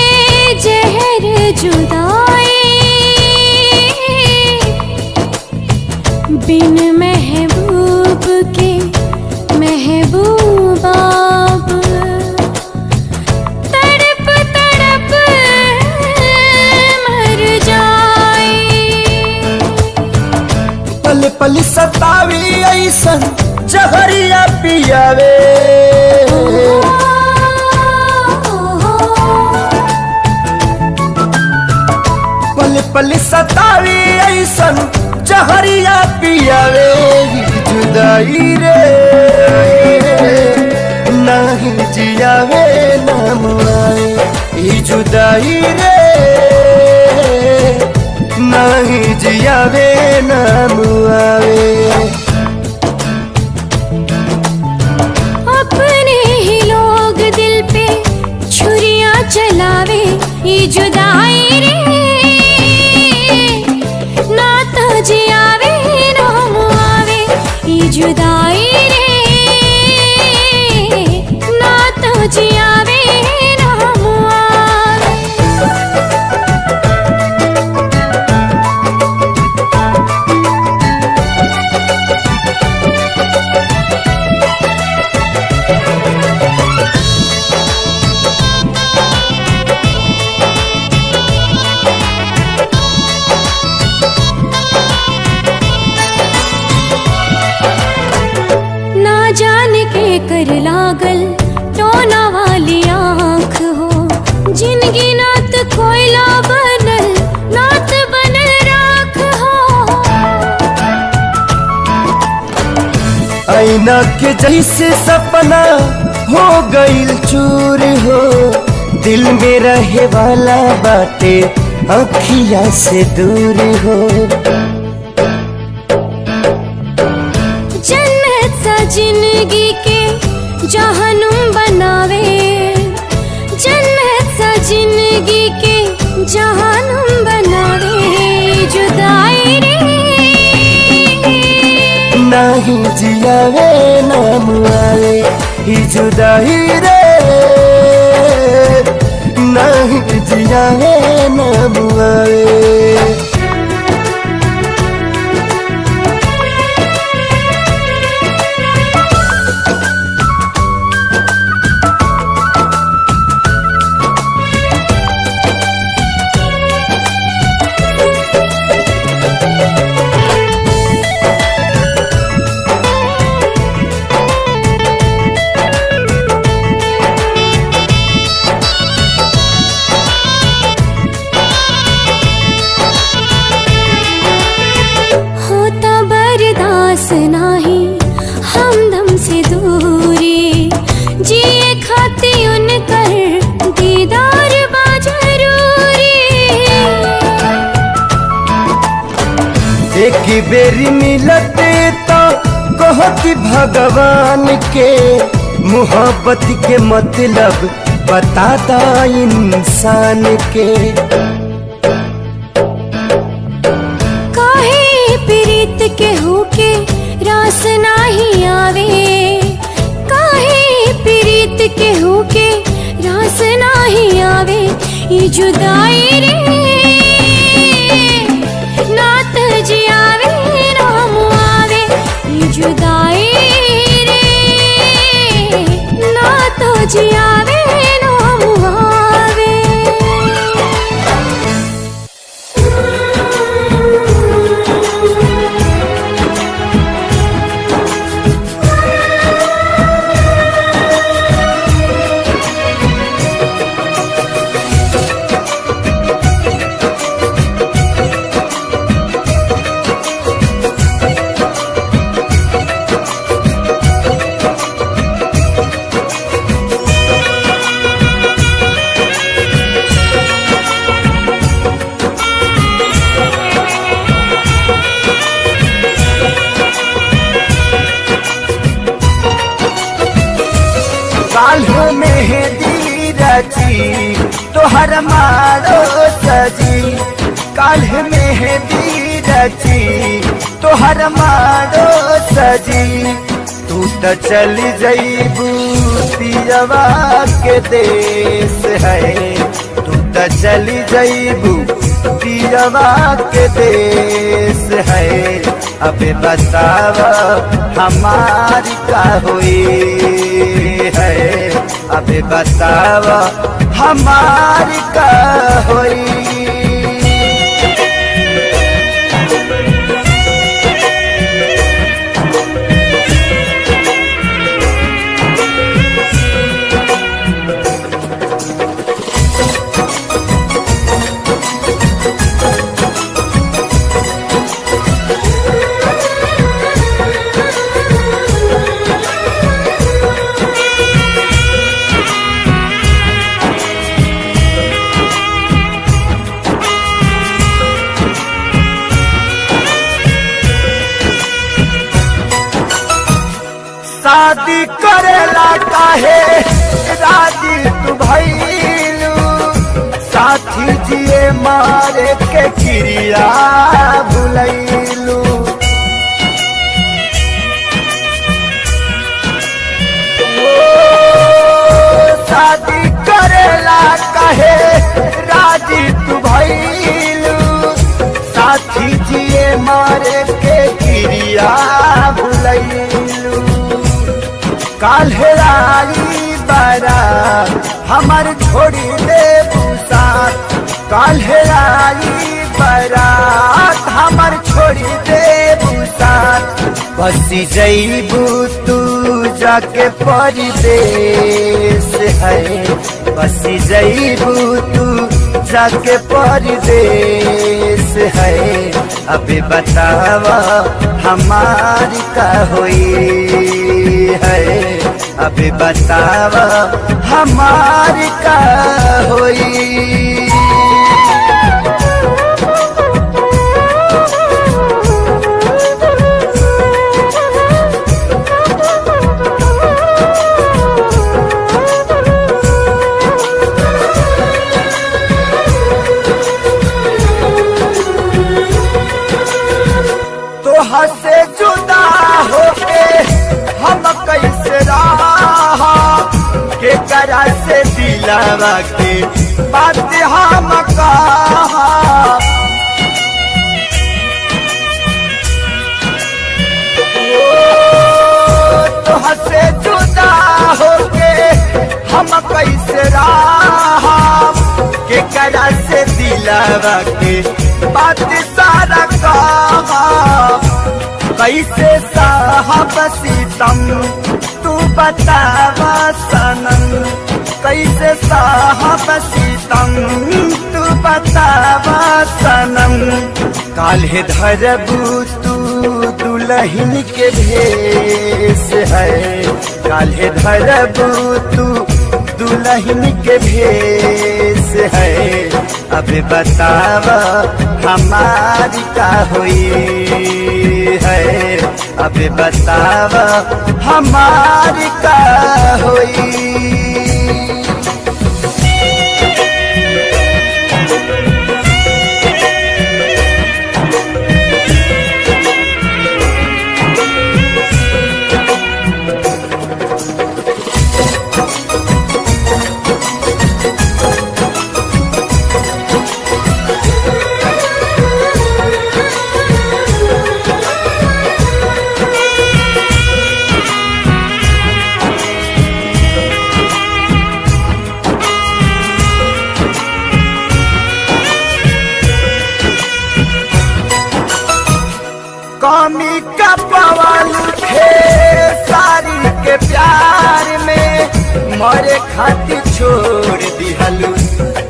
C: जहर जुदाई, बिन महबूब के महबूब आप तड़प तड़प मर जाए।
E: पल पल सतावी ऐसन जहरिया पियावे, पल पल सतावी ऐसन जहरिया पियावे। जुदाई रे नहीं जियावे ना मुआवे, ई जुदाई रे नहीं जियावे ना मुआवे।
C: अपने ही लोग दिल पे छुरियां चलावे, ये जुदाई रे ना तो जियावे ना मुआवे। ये जुदाई रे ना तो जियावे ना मुआवे। ना जाने के कर लागल टोना वाली आँख हो, जिनगी नात कोयला बनल नात बनल राख हो।
E: आईना के जैसे सपना हो गईल चूर हो, दिल में रहे वाला बाटे अखिया से दूर हो।
C: जन्नत सा जिंदगी के जहनुम बनावे, जन्नत सा जिंदगी के जहनुम बनावे। जुदाई रे
E: नहीं जियावे ना मुआवे, ई जुदाई रे नहीं जियावे ना मुआवे।
C: होता बर्दाश्त नाही हमदम से दूरी, जिए खाती उनकर दीदार बा जरूरी।
E: एक बेरी मिलते तो कहती भगवान के, मोहब्बत के मतलब बताता इंसान के।
C: काहे प्रीत के होके रास नाही आवे, काहे प्रीत के होके रास नाही आवे। ये जुदाई रे नात जियावे ना मुआवे। ये जुदाई रे ना तो जियावे ना मुआवे।
E: रची तोहर मारो सजी काल्ह मेहंदी रची तोहर मारो सजी तू तो चली जईबू पियवा के देश है तू तो चली जईबू पियवा के देश है अबे बतावा हमारी का हुई है अबे बतावा हमारी का हुई। शादी करेला काहे राजी तू भइलू साथी जिए मारे के क्रिया भुलैलू शादी करेला काहे राजी तू भइलू साथी जिए मारे के क्रिया भुलैलू काल्हेराई बरा हमर छोड़ी दे बुसात काल्हेराई बरात हमर छोड़ी दे बुसात बसी जईबू तू जाके परदेश है बसी जईबू तू जाके परदेश है अबे बतावा हमारी का हुई है अबे बतावा हमारी का हुई। तोहा से जुदा होके हम कैसे रहा के करा से दिलावा के बात हम कहा तोहा से जुदा होके हम कैसे रहा के करा से दिलावा के बात सारा कहा कैसे साहब सीतम तू बतावा सनम कैसे साहब सीतम तू बतावा सनम काल्हे धरबू तू दुल्हन के भेष है काल्हे धरबू तू दुल्हन के भेष है अबे बतावा हमारी का हुई है अबे बतावा हमारी का हुई। कमी का पवन थे सारी के प्यार में मरे खातिर छोड़ दिहलू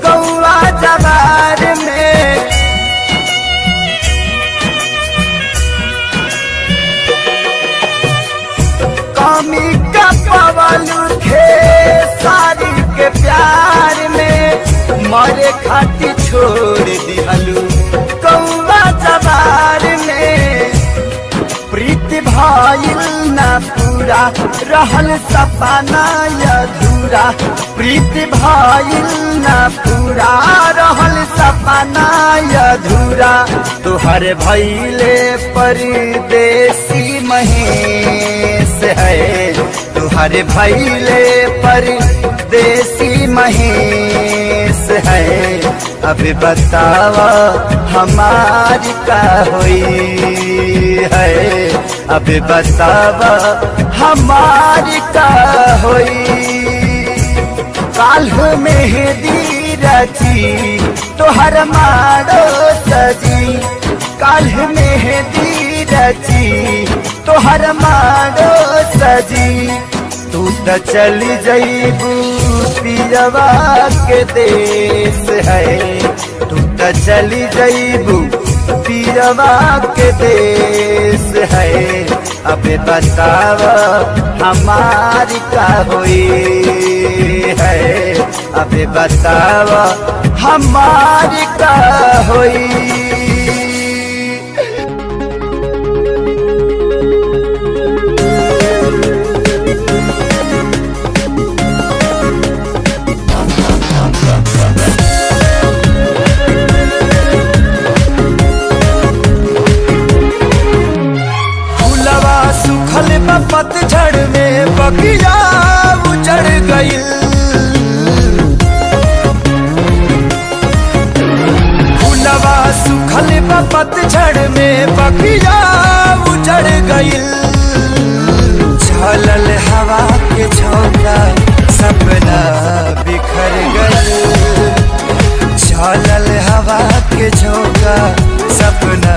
E: गौआ जवार में कमी का पवन थे सारी के प्यार में मरे खातिर छोड़ दिहलू गौआ जवार में प्रीति भाईल ना अधूरा रहल सपना अधूरा प्रीति भइल ना पूरा रहल सपना अधूरा तुहर भइले परदेसी महेश है तुहर भइले परदेसी महेश है अब बतावा हमारी का हुई है अब बतावा हमारी का हुई काल्ह मेहंदी रची तोहर मारो सजी काल्ह मेहंदी रची तोहर मारो सजी तू त चली जईबू पियवा के देश है तू त चली जईबू पियवा के देश है अब बताव हमारी का हुई है अब बताव हमारी का हुई पतझड़ में बगिया उजड़ गइल फूलवा सुखल पतझड़ में बगिया उजड़ गइल झलल हवा के झोंका सपना बिखर गइल झलल हवा के झोंका सपना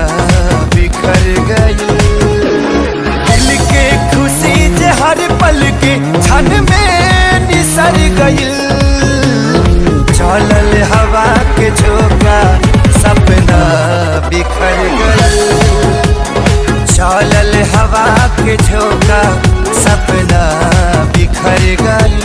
E: बिखर गइल खुशी जे हर पल के क्षण में निसर गइल चलल हवा के झोंका सपना बिखर गइल चलल हवा के झोंका सपना बिखर गइल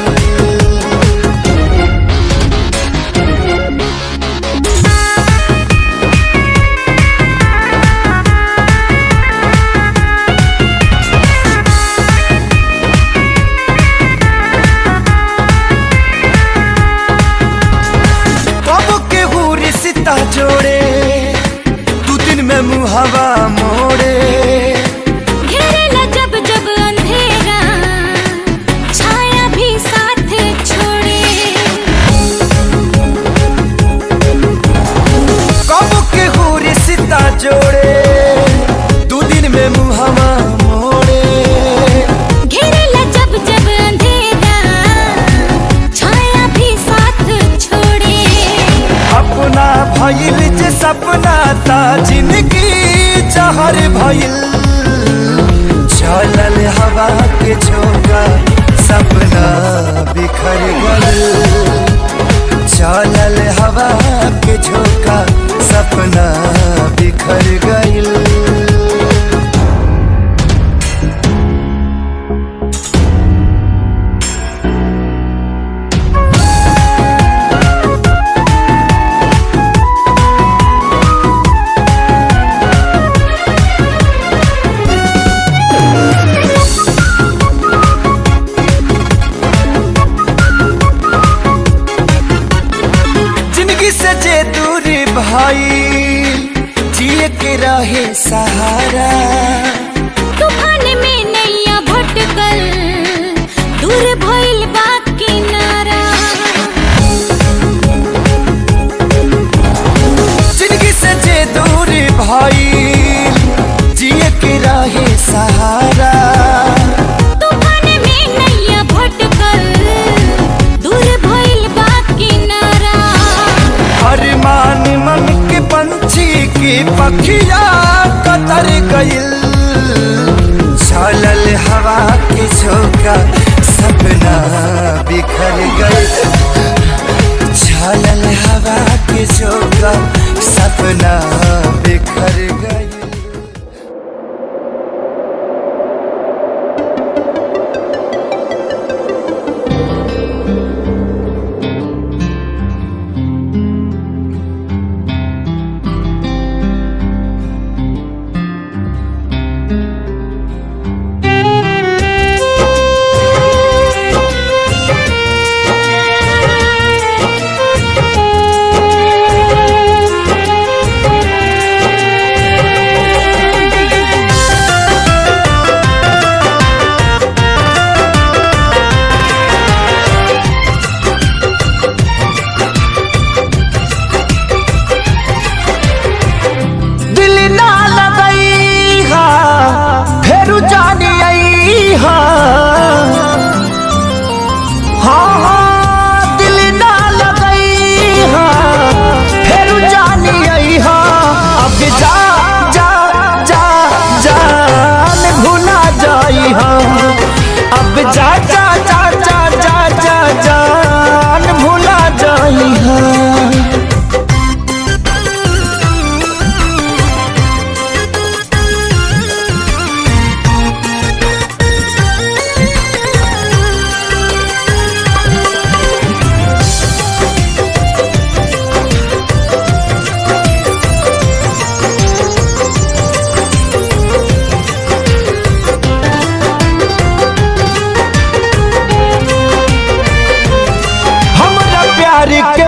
E: जोड़े तू दिन में मुहावा मोड़े
C: घेरेला जब जब अंधेरा छाया भी साथ छोड़े
E: कब के हुरी सीता जोड़े तू दिन में मुहावा मोड़े
C: घेरेला जब जब अंधेरा छाया भी साथ छोड़े
E: अपना भइल जे सपना ता जिंदगी जहर भइल चलल हवा के झोंका सपना बिखर गइल चलल हवा के झोंका सपना बिखर गइल भाई जिए के रहे सहारा
C: तूफान में नैया भटकल दूर भइल बा किनारा
E: जिंदगी से जे दूर भाई जिए के रहे सहारा
C: तूफान में नैया भटकल दूर भइल बा किनारा
E: अरमान मन के पंछी की पखिया कतर गइल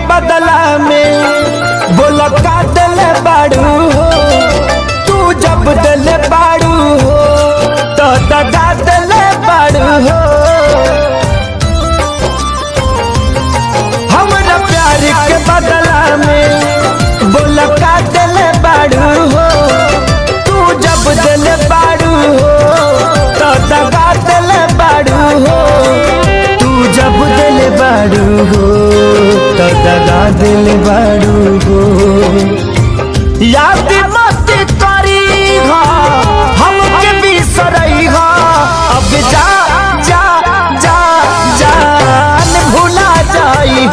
E: बदला में बोला का दिल बाड़ू हो, तू जब दिल बाड़ू हो तो दगा दिल बाड़ू हो। हमरा प्यार के बदला में बोला का दिल बाड़ू हो, तू जब दिल बाड़ू हो तो दगा दिल बाड़ू हो, तू जब दिल बाड़ू हो तो दगा दिल बाड़ू हो। याद मत करी हमके बिसरई अब जा जा जा जान भुला जाई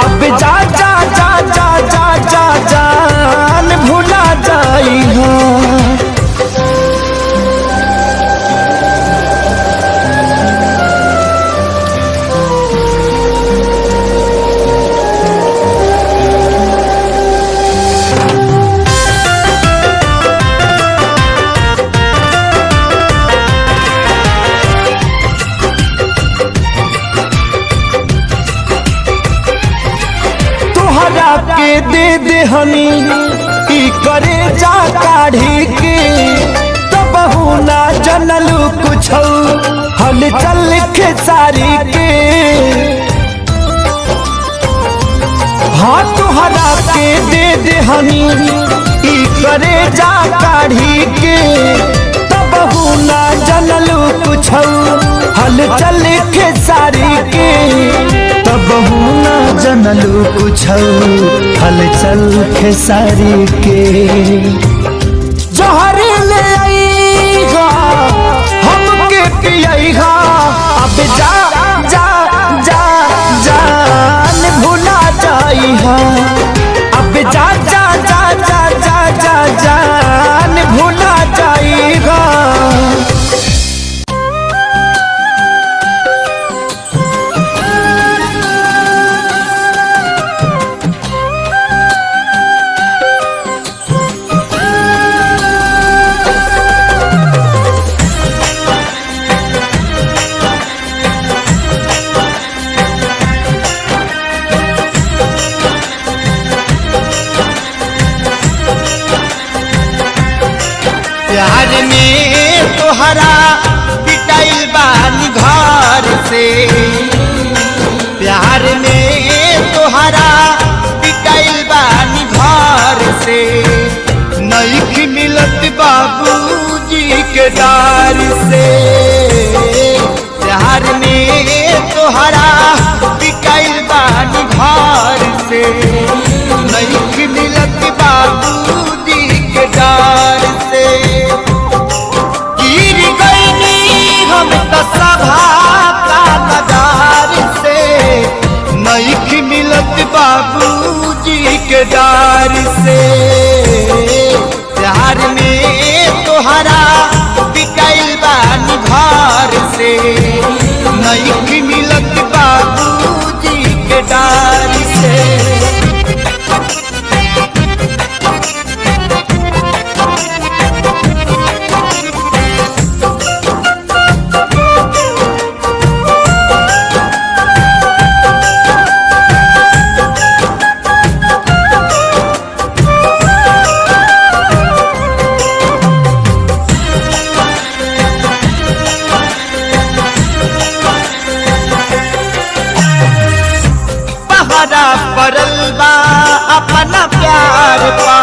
E: अब जा जा जा जा जा जा जान भुला जाई के दे दे हनी की करे जा काढ़ी के तब ना जनलू कुछ हल चल के सारी के। हाँ तुहरा के दे दे हनी की करे जा काढ़ी के तब ना जनलू कुछ हल चल के सारी के, तब ना जनलू कुछ हलचल खेसारी के। जहर ले आईगा हमके पियईगा अब जा जा जा जान भुला जाईहा अब जा जा जा जा जा जा जान भुला जाईगा। प्यार में तोहरा पिटाइल बानी घर से, प्यार में तोहरा पिटाइल बानी घर से, नईख मिलत बाबूजी के डार से। प्यार में तोहरा पिटाइल बानी घर से, नईख मिलत बाबूजी के डार से। गिर गईनी हम तो सभा का नगार से, नईख मिलत बाबूजी के डार से। प्यार में तोहरा पिटाइल बानी घर से, नईख मिलत बाबूजी के डार से। परल बा अपना प्यार पा,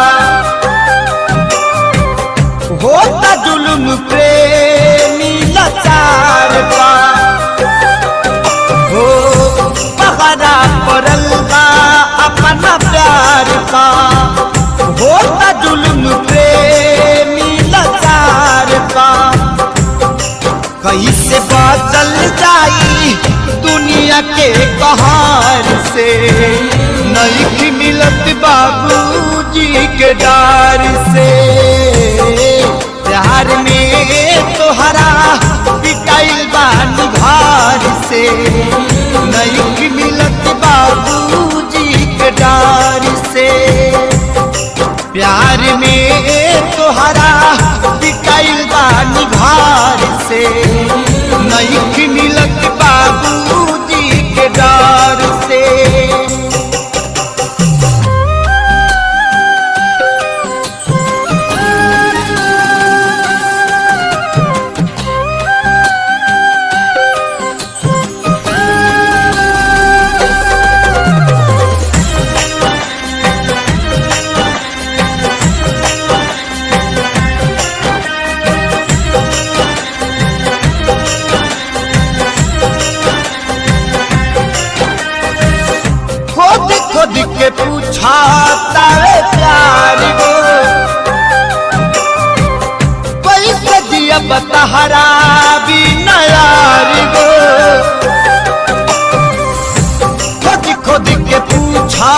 E: होता जुल्म प्रेमी लाचार पा। हो पहरा परल बा अपना प्यार पा, होता जुल्म प्रेमी लाचार पा। कैसे बदल जाई दुनिया के कहार से, नईख मिलत बाबूजी के डार से। प्यार में तोहरा पिटाइल बानी घर से, नईख मिलत बाबूजी के डार से। प्यार में तोहरा पिटाइल बानी घर से, नईख मिलत बाबूजी के डार से। खुद के पूछा तारे प्यार को कैसे दिया बतहरा भी नयार को खुद के पूछा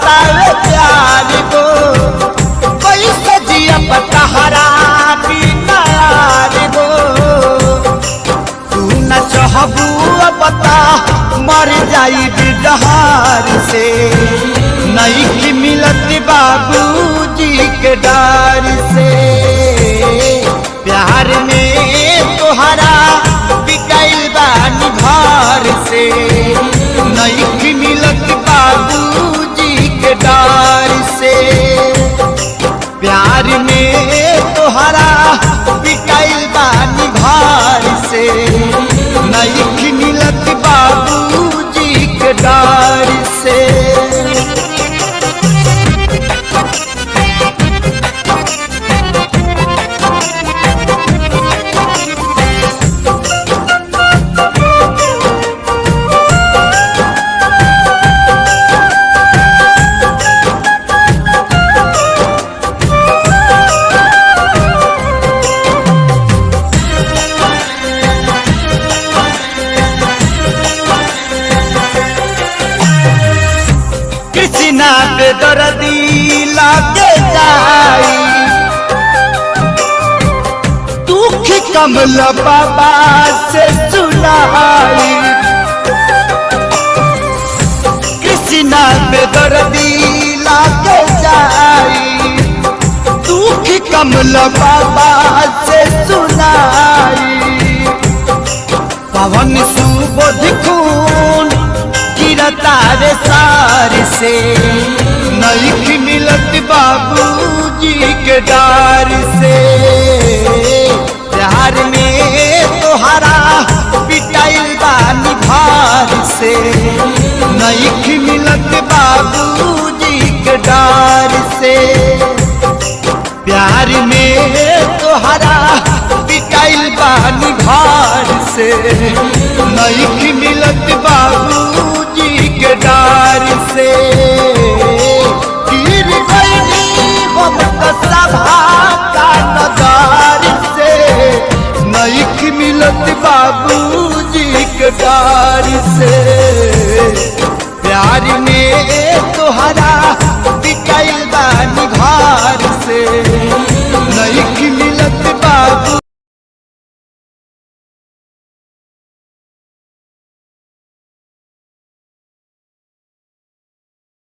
E: तारे प्यार को कैसे दिया बतहरा भी नयार को तू न चाहबू बता मर जाई बिहार से नहीं की मिलत बाबूजी के डर से प्यार में तोहरा बिकाइल बानी घर से नहीं की मिलत बाबूजी के डर से प्यार में तोहरा बिकाइल बानी घर से नहीं की मिलत बाबूजी के डर से कृष्णा पे दर्दी लागे जाई दुख कमल बाबा से सुनाई कृष्णा पे दर्दी लागे जाई दुख कमल बाबा से सुनाई पवन सुबोध खून तारे सार से नहीं मिलत बाबूजी के डर से प्यार में तोहरा पिटाइल बानी घर से नहीं मिलत बाबूजी के डर से प्यार में तोहरा पिटाइल बानी घर से नहीं मिलत बाबूजी के डर से गिर गई हम तो सभा का नजर से नहीं मिलत बाबूजी के डर से प्यार में तोहरा बिकाइल